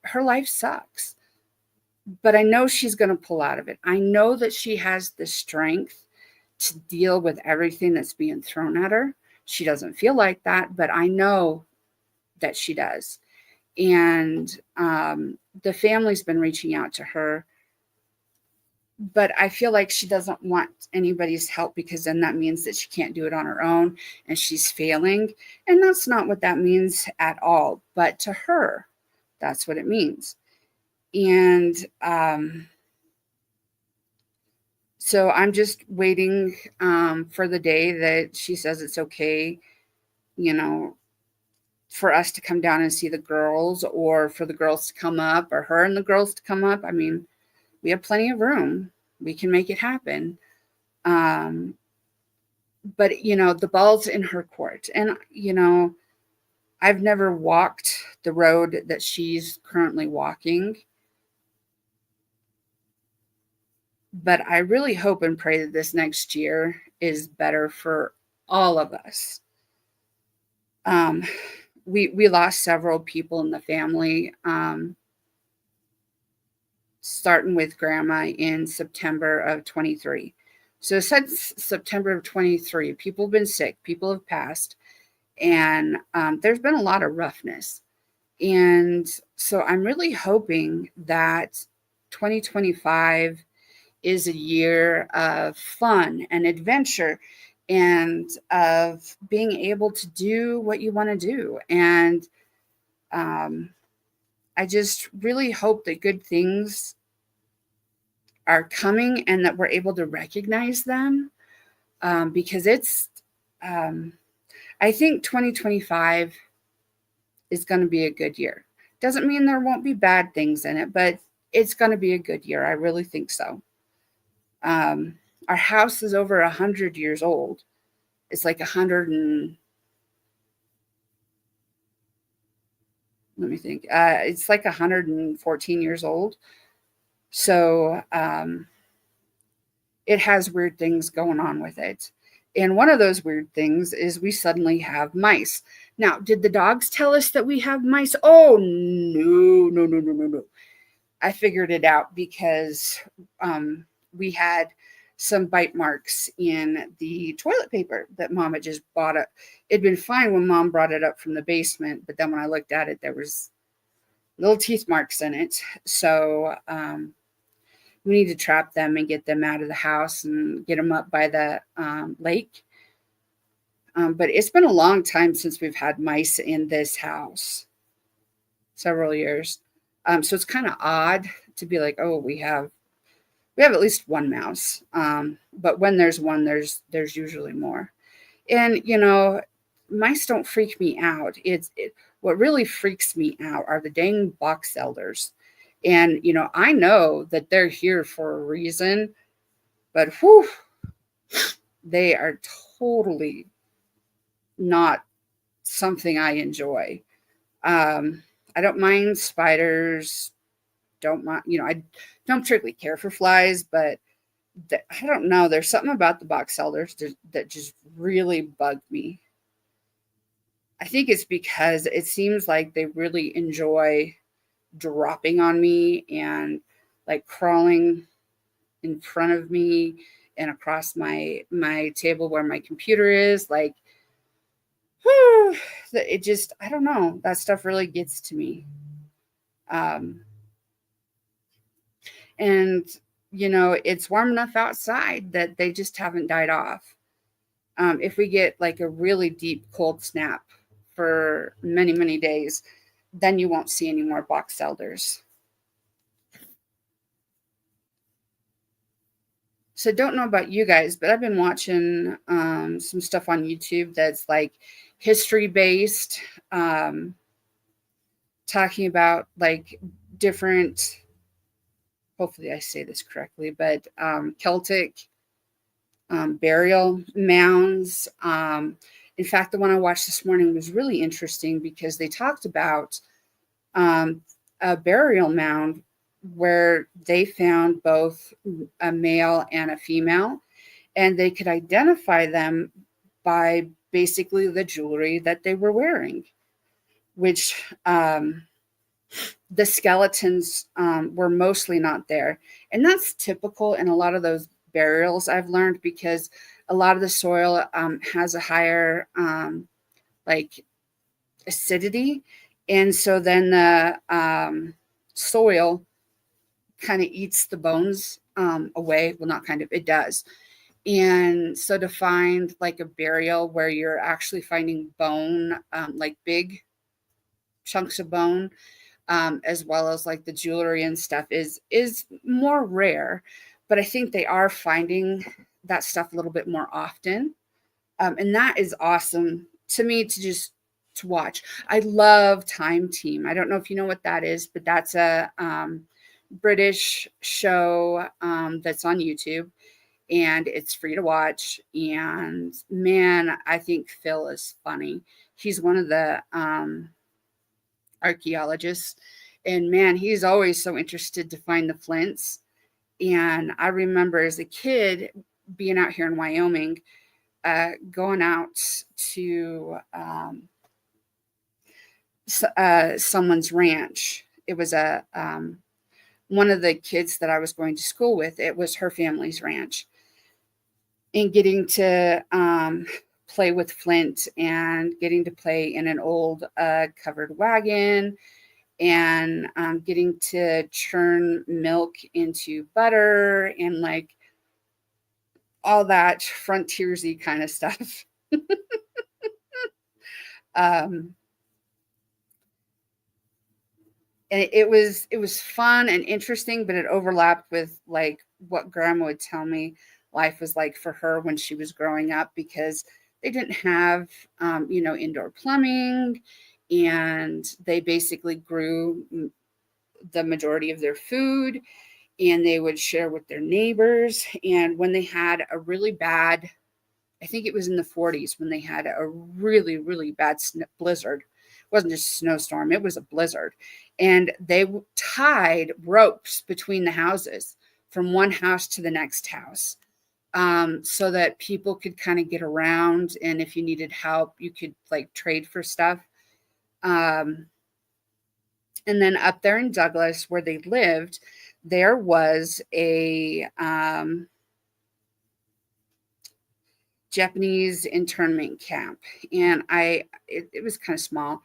Her life sucks. But I know she's going to pull out of it. I know that she has the strength to deal with everything that's being thrown at her. She doesn't feel like that, but I know that she does. And the family's been reaching out to her, but I feel like she doesn't want anybody's help because then that means that she can't do it on her own and she's failing. And that's not what that means at all. But to her, that's what it means. And so I'm just waiting for the day that she says it's okay, for us to come down and see the girls, or for the girls to come up, or her and the girls to come up. I mean, we have plenty of room. We can make it happen. But, the ball's in her court. And, I've never walked the road that she's currently walking. But I really hope and pray that this next year is better for all of us. We lost several people in the family, starting with Grandma in September of 23. So since September of 23, people have been sick, people have passed, and there's been a lot of roughness. And so I'm really hoping that 2025 is a year of fun and adventure and of being able to do what you want to do. And I just really hope that good things are coming and that we're able to recognize them, because I think 2025 is going to be a good year. Doesn't mean there won't be bad things in it, but it's going to be a good year. I really think so. Our house is over 100 years old. It's like 100 and let me think. It's like 114 years old. So it has weird things going on with it. And one of those weird things is we suddenly have mice. Now, did the dogs tell us that we have mice? Oh, no. I figured it out because we had some bite marks in the toilet paper that Mom had just bought up. It'd been fine when Mom brought it up from the basement, but then when I looked at it, there was little teeth marks in it. So we need to trap them and get them out of the house and get them up by the lake. But it's been a long time since we've had mice in this house, several years. So it's kind of odd to be like, oh, we have at least one mouse. But when there's one, there's usually more. And, mice don't freak me out. What really freaks me out are the dang box elders. And, I know that they're here for a reason, but whew, they are totally not something I enjoy. I don't mind spiders. Don't mind, I don't particularly care for flies, but I don't know. There's something about the box elders that just really bug me. I think it's because it seems like they really enjoy dropping on me and like crawling in front of me and across my table where my computer is. Like, whew, it just, I don't know. That stuff really gets to me. Um, and it's warm enough outside that they just haven't died off. If we get like a really deep cold snap for many, many days, then you won't see any more box elders. So don't know about you guys, but I've been watching some stuff on YouTube that's like history based, talking about like different, hopefully I say this correctly, but Celtic burial mounds. In fact, the one I watched this morning was really interesting because they talked about a burial mound where they found both a male and a female, and they could identify them by basically the jewelry that they were wearing, which the skeletons were mostly not there. And that's typical in a lot of those burials, I've learned, because a lot of the soil has a higher like acidity. And so then the soil kind of eats the bones away. Well, not kind of, it does. And so to find like a burial where you're actually finding bone, like big chunks of bone, as well as like the jewelry and stuff is more rare. But I think they are finding that stuff a little bit more often. And that is awesome to me to watch. I love Time Team. I don't know if you know what that is, but that's a British show that's on YouTube, and it's free to watch. And man, I think Phil is funny. He's one of the archaeologists, and man, he's always so interested to find the flints. And I remember as a kid being out here in Wyoming, going out to someone's ranch. It was a one of the kids that I was going to school with. It was her family's ranch, and getting to play with flint and getting to play in an old covered wagon, and getting to churn milk into butter and like all that frontiersy kind of stuff. um, and it was fun and interesting, but it overlapped with like what grandma would tell me life was like for her when she was growing up, because they didn't have indoor plumbing, and they basically grew the majority of their food, and they would share with their neighbors. And when they had a really bad, I think it was in the 40s, when they had a really, really bad blizzard. It wasn't just a snowstorm, it was a blizzard. And they tied ropes between the houses from one house to the next house, so that people could kind of get around. And if you needed help, you could like trade for stuff. And then up there in Douglas, where they lived, there was a Japanese internment camp, and it was kind of small,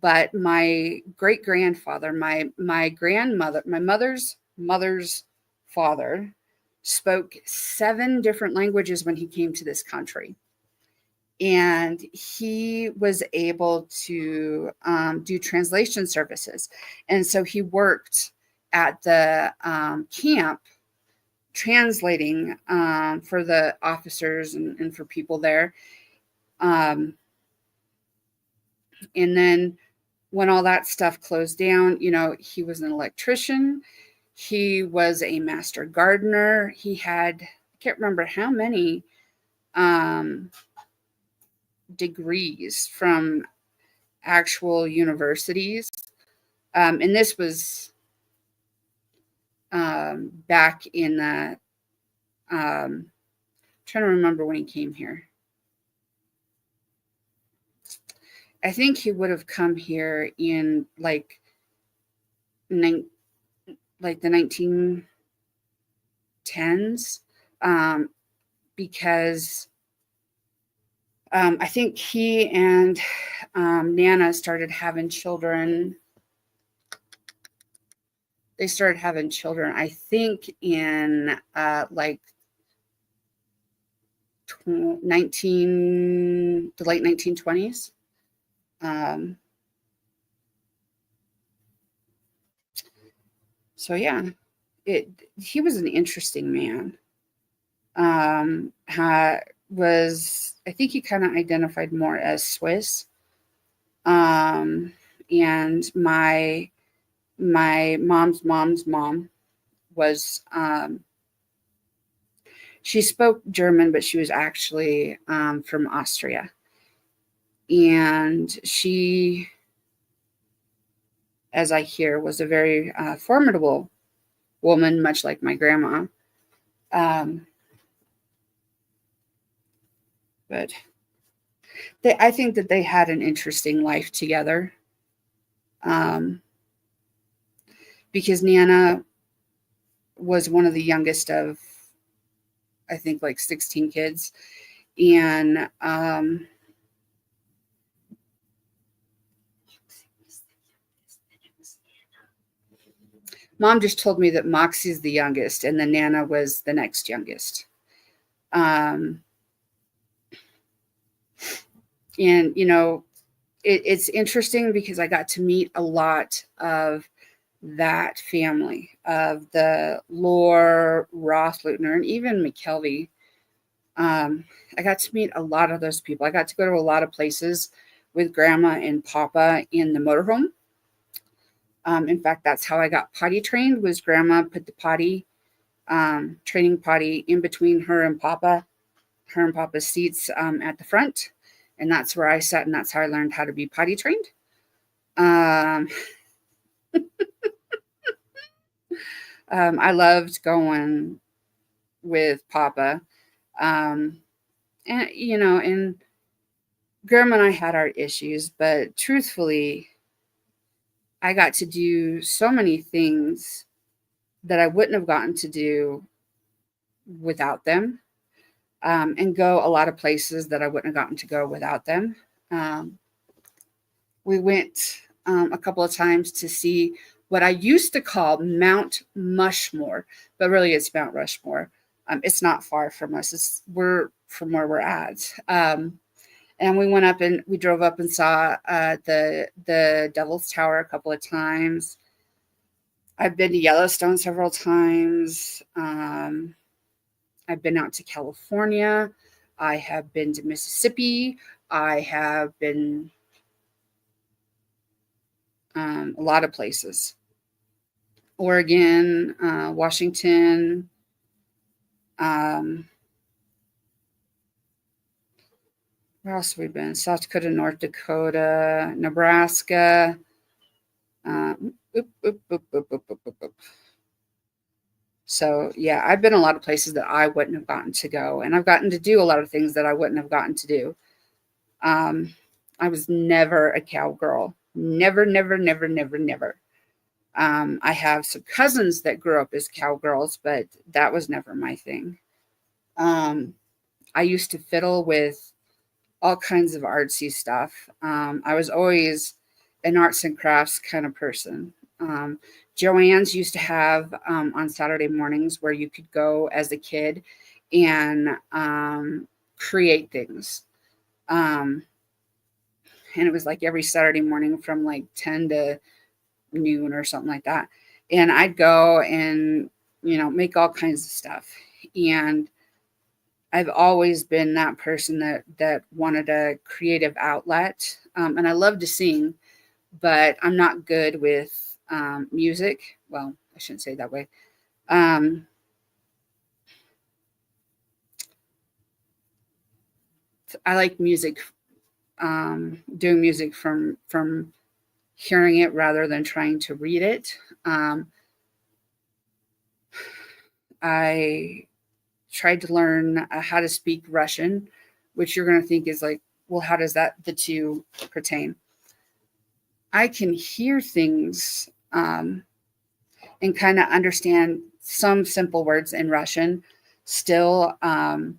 but my great grandfather, my grandmother, my mother's father, spoke 7 different languages when he came to this country, and he was able to do translation services, and so he worked at the camp translating for the officers and for people there. And then when all that stuff closed down, he was an electrician. He was a master gardener. He had, I can't remember how many degrees from actual universities. And this was back in the, trying to remember when he came here. I think he would have come here in like the 1910s, because I think he and Nana started having children. They started having children, I think, in the late 1920s. So yeah, he was an interesting man. I think he kind of identified more as Swiss. And my mom's mom was, she spoke German, but she was actually from Austria. And she, as I hear, was a very formidable woman, much like my grandma. But I think that they had an interesting life together. Because Nana was one of the youngest of, I think, like 16 kids. And Mom just told me that Moxie's the youngest, and then Nana was the next youngest. And, it's interesting because I got to meet a lot of that family, of the Lore, Rothleutner, and even McKelvey. I got to meet a lot of those people. I got to go to a lot of places with Grandma and Papa in the motorhome. In fact, that's how I got potty trained, was Grandma put the potty, training potty in between her and Papa's seats at the front. And that's where I sat, and that's how I learned how to be potty trained. I loved going with Papa. And Grandma and I had our issues, but truthfully, I got to do so many things that I wouldn't have gotten to do without them, and go a lot of places that I wouldn't have gotten to go without them. We went a couple of times to see what I used to call Mount Mushmore, but really it's Mount Rushmore. It's not far from us. We're from where we're at. And we went up and we drove up and saw the Devil's Tower a couple of times. I've been to Yellowstone several times. I've been out to California. I have been to Mississippi. I have been a lot of places. Oregon, Washington. Where else have we been? South Dakota, North Dakota, Nebraska. So yeah, I've been a lot of places that I wouldn't have gotten to go, and I've gotten to do a lot of things that I wouldn't have gotten to do. I was never a cowgirl. Never. I have some cousins that grew up as cowgirls, but that was never my thing. I used to fiddle with all kinds of artsy stuff. I was always an arts and crafts kind of person. Joanne's used to have on Saturday mornings where you could go as a kid and create things. And it was like every Saturday morning from like 10 to noon or something like that. And I'd go and, make all kinds of stuff. And I've always been that person that wanted a creative outlet, and I love to sing, but I'm not good with music. Well, I shouldn't say it that way. Um, I like music, doing music from hearing it rather than trying to read it. Um, I tried to learn how to speak Russian, which you're going to think is like, well, how does that the two pertain? I can hear things and kind of understand some simple words in Russian still, and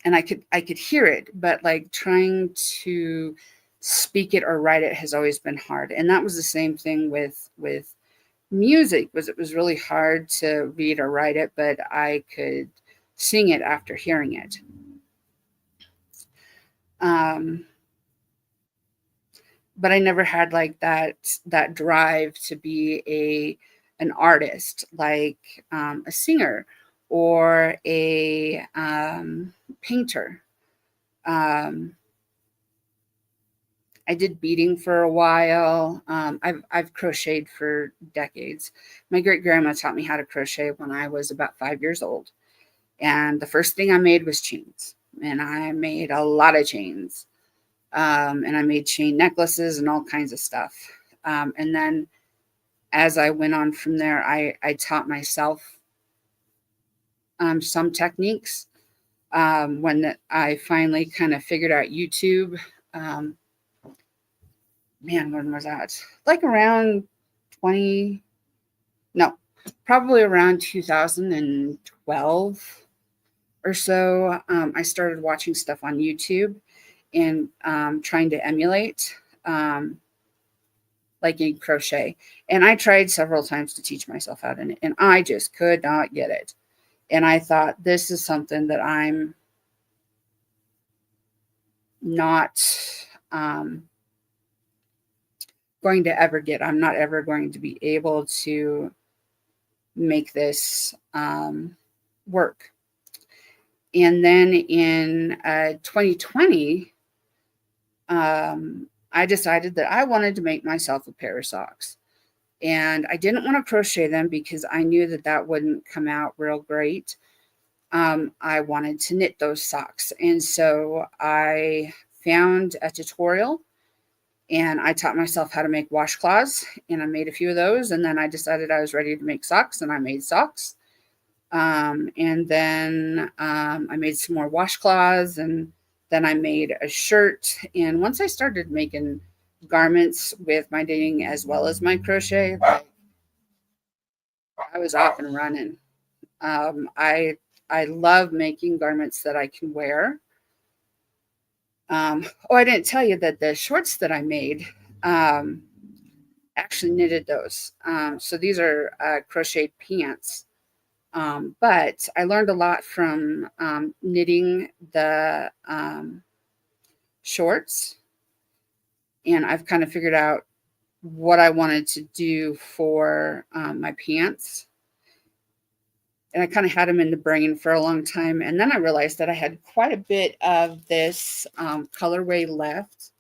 I could hear it, but like trying to speak it or write it has always been hard. And that was the same thing with music. Was it was really hard to read or write it, but I could sing it after hearing it. Um, but I never had like that drive to be an artist, like a singer or a painter. Um, I did beading for a while. I've crocheted for decades. My great grandma taught me how to crochet when I was about 5 years old, and the first thing I made was chains, and I made a lot of chains. And I made chain necklaces and all kinds of stuff. And then as I went on from there, I taught myself some techniques. When I finally kind of figured out YouTube, um, man, when was that? Like around 20, no, probably around 2012 or so. I started watching stuff on YouTube and trying to emulate. Like in crochet. And I tried several times to teach myself how to knit, and I just could not get it. And I thought, this is something that I'm not um, going to ever get. I'm not ever going to be able to make this work. And then in 2020, I decided that I wanted to make myself a pair of socks. And I didn't want to crochet them because I knew that that wouldn't come out real great. I wanted to knit those socks. And so I found a tutorial and I taught myself how to make washcloths, and I made a few of those. And then I decided I was ready to make socks, and I made socks. And then I made some more washcloths, and then I made a shirt. And once I started making garments with my knitting as well as my crochet, like, I was off and running. Um, I I love making garments that I can wear. Oh, I didn't tell you that the shorts that I made, um, actually knitted those. So these are crocheted pants. But I learned a lot from knitting the shorts, and I've kind of figured out what I wanted to do for my pants. And I kind of had them in the brain for a long time. And then I realized that I had quite a bit of this colorway left.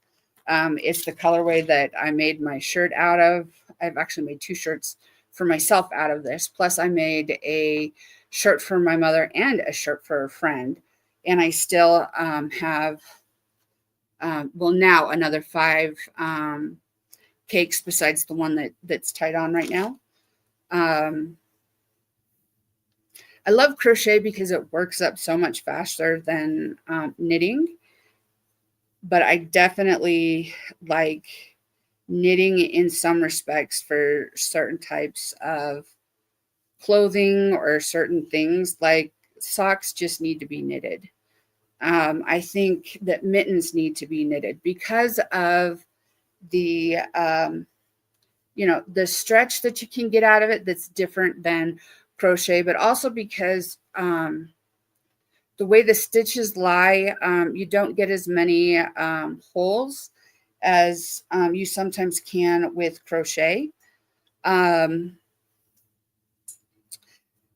It's the colorway that I made my shirt out of. I've actually made two shirts for myself out of this. Plus, I made a shirt for my mother and a shirt for a friend. And I still have, well, now another five cakes besides the one that's tied on right now. I love crochet because it works up so much faster than knitting, but I definitely like knitting in some respects for certain types of clothing or certain things. Like socks just need to be knitted. I think that mittens need to be knitted because of the the stretch that you can get out of it that's different than crochet, but also because the way the stitches lie, you don't get as many holes as you sometimes can with crochet. Um,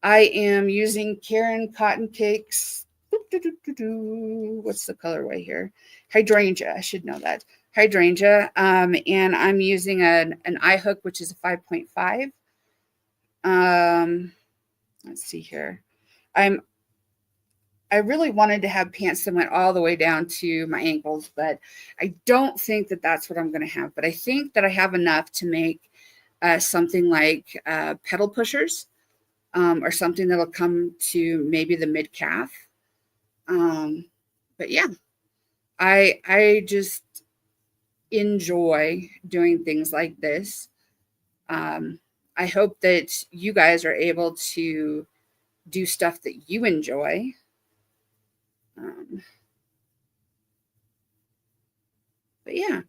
I am using Karen cotton cakes What's the colorway here? Hydrangea. I should know that. Hydrangea. And I'm using an eye hook, which is a 5.5. Let's see here. I really wanted to have pants that went all the way down to my ankles, but I don't think that that's what I'm going to have. But I think that I have enough to make something like pedal pushers, or something that'll come to maybe the mid calf. But yeah, I just enjoy doing things like this. I hope that you guys are able to do stuff that you enjoy. But yeah.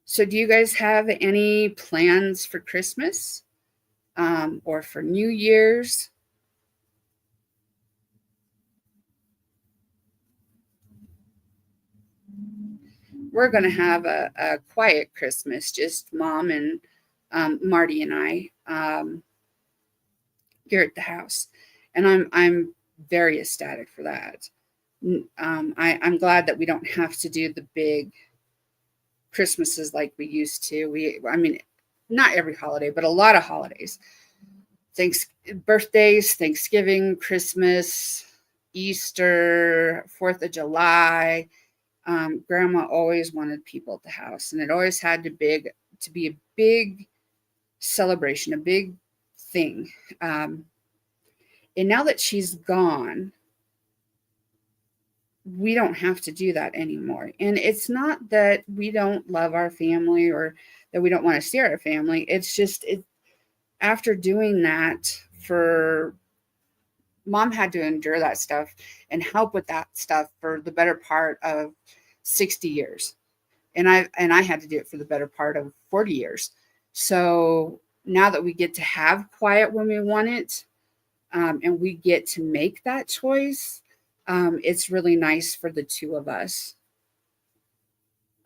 So do you guys have any plans for Christmas, or for New Year's? We're going to have a quiet Christmas, just Mom and Marty and I, here at the house. And I'm very ecstatic for that. I'm glad that we don't have to do the big Christmases like we used to. I mean, not every holiday, but a lot of holidays. Birthdays, Thanksgiving, Christmas, Easter, 4th of July. Grandma always wanted people at the house, and it always had to be a big celebration, a big thing. And now that she's gone, we don't have to do that anymore. And it's not that we don't love our family or that we don't want to see our family. It's just after doing that, for Mom had to endure that stuff and help with that stuff for the better part of 60 years. And I had to do it for the better part of 40 years. So now that we get to have quiet when we want it, and we get to make that choice, it's really nice for the two of us.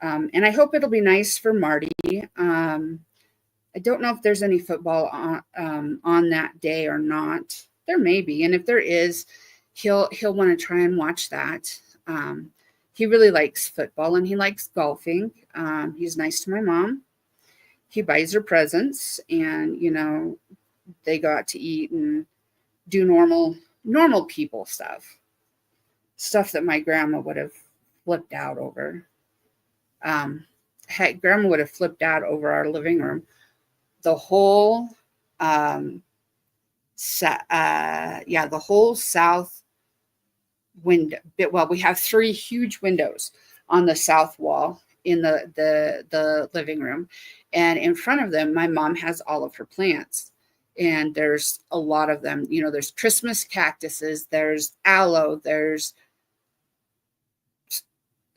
And I hope it'll be nice for Marty. I don't know if there's any football on that day or not. There may be, and if there is, he'll want to try and watch that. He really likes football and he likes golfing. He's nice to my mom. He buys her presents, and they go out to eat and do normal people stuff that my grandma would have flipped out over. Grandma would have flipped out over our living room. The whole the whole south window. Well, we have 3 huge windows on the south wall in the living room, and in front of them my mom has all of her plants, and there's a lot of them. There's Christmas cactuses, there's aloe, there's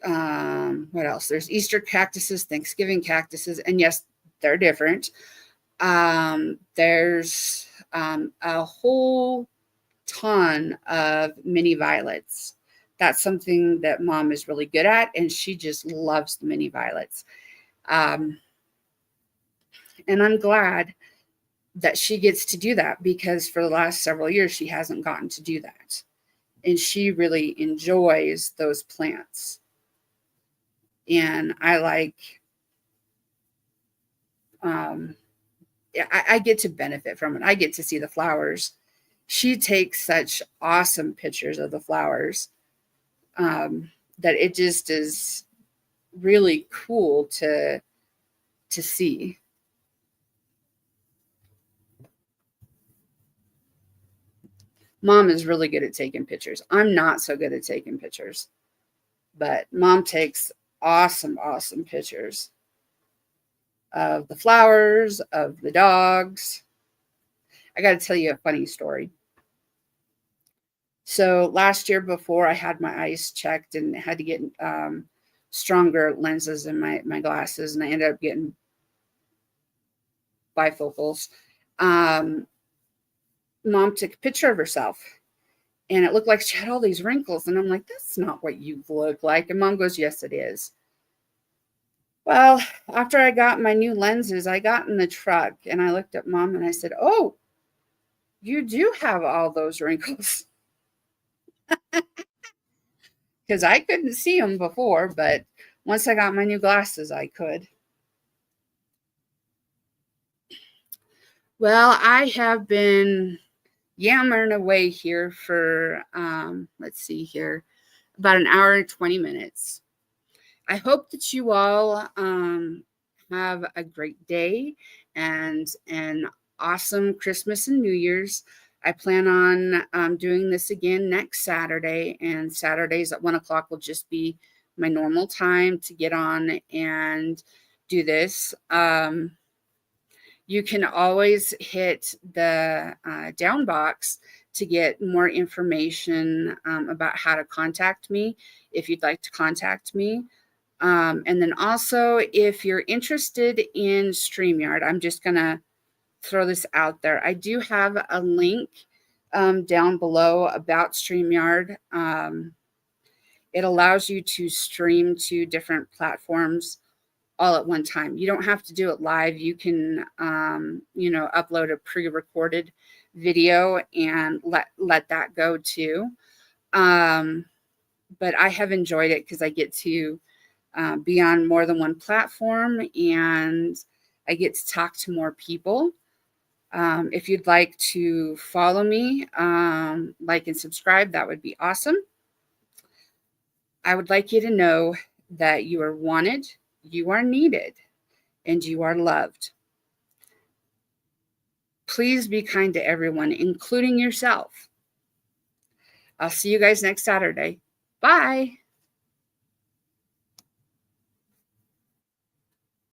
what else? There's Easter cactuses, Thanksgiving cactuses, and yes, they're different. There's a whole ton of mini violets. That's something that Mom is really good at, and she just loves the mini violets. And I'm glad that she gets to do that, because for the last several years she hasn't gotten to do that, and she really enjoys those plants. And I get to benefit from it. I get to see the flowers. She takes such awesome pictures of the flowers, that it just is really cool to see. Mom is really good at taking pictures. I'm not so good at taking pictures, but Mom takes awesome pictures of the flowers, of the dogs. I got to tell you a funny story. So last year, before I had my eyes checked and had to get stronger lenses in my glasses, and I ended up getting bifocals, Mom took a picture of herself, and it looked like she had all these wrinkles. And I'm like, that's not what you look like. And Mom goes, yes, it is. Well, after I got my new lenses, I got in the truck and I looked at Mom and I said, oh, You do have all those wrinkles. Because I couldn't see them before, but once I got my new glasses, I could. Well, I have been yammering away here for, let's see here, about an hour and 20 minutes. I hope that you all have a great day and an awesome Christmas and New Year's. I plan on doing this again next Saturday, and Saturdays at 1 o'clock will just be my normal time to get on and do this. You can always hit the down box to get more information about how to contact me if you'd like to contact me. And then also, if you're interested in StreamYard, I'm just going to throw this out there. I do have a link down below about StreamYard. It allows you to stream to different platforms all at one time. You don't have to do it live. You can, upload a pre-recorded video and let that go too. But I have enjoyed it because I get to be on more than one platform, and I get to talk to more people. If you'd like to follow me, like and subscribe, that would be awesome. I would like you to know that you are wanted, you are needed, and you are loved. Please be kind to everyone, including yourself. I'll see you guys next Saturday. Bye.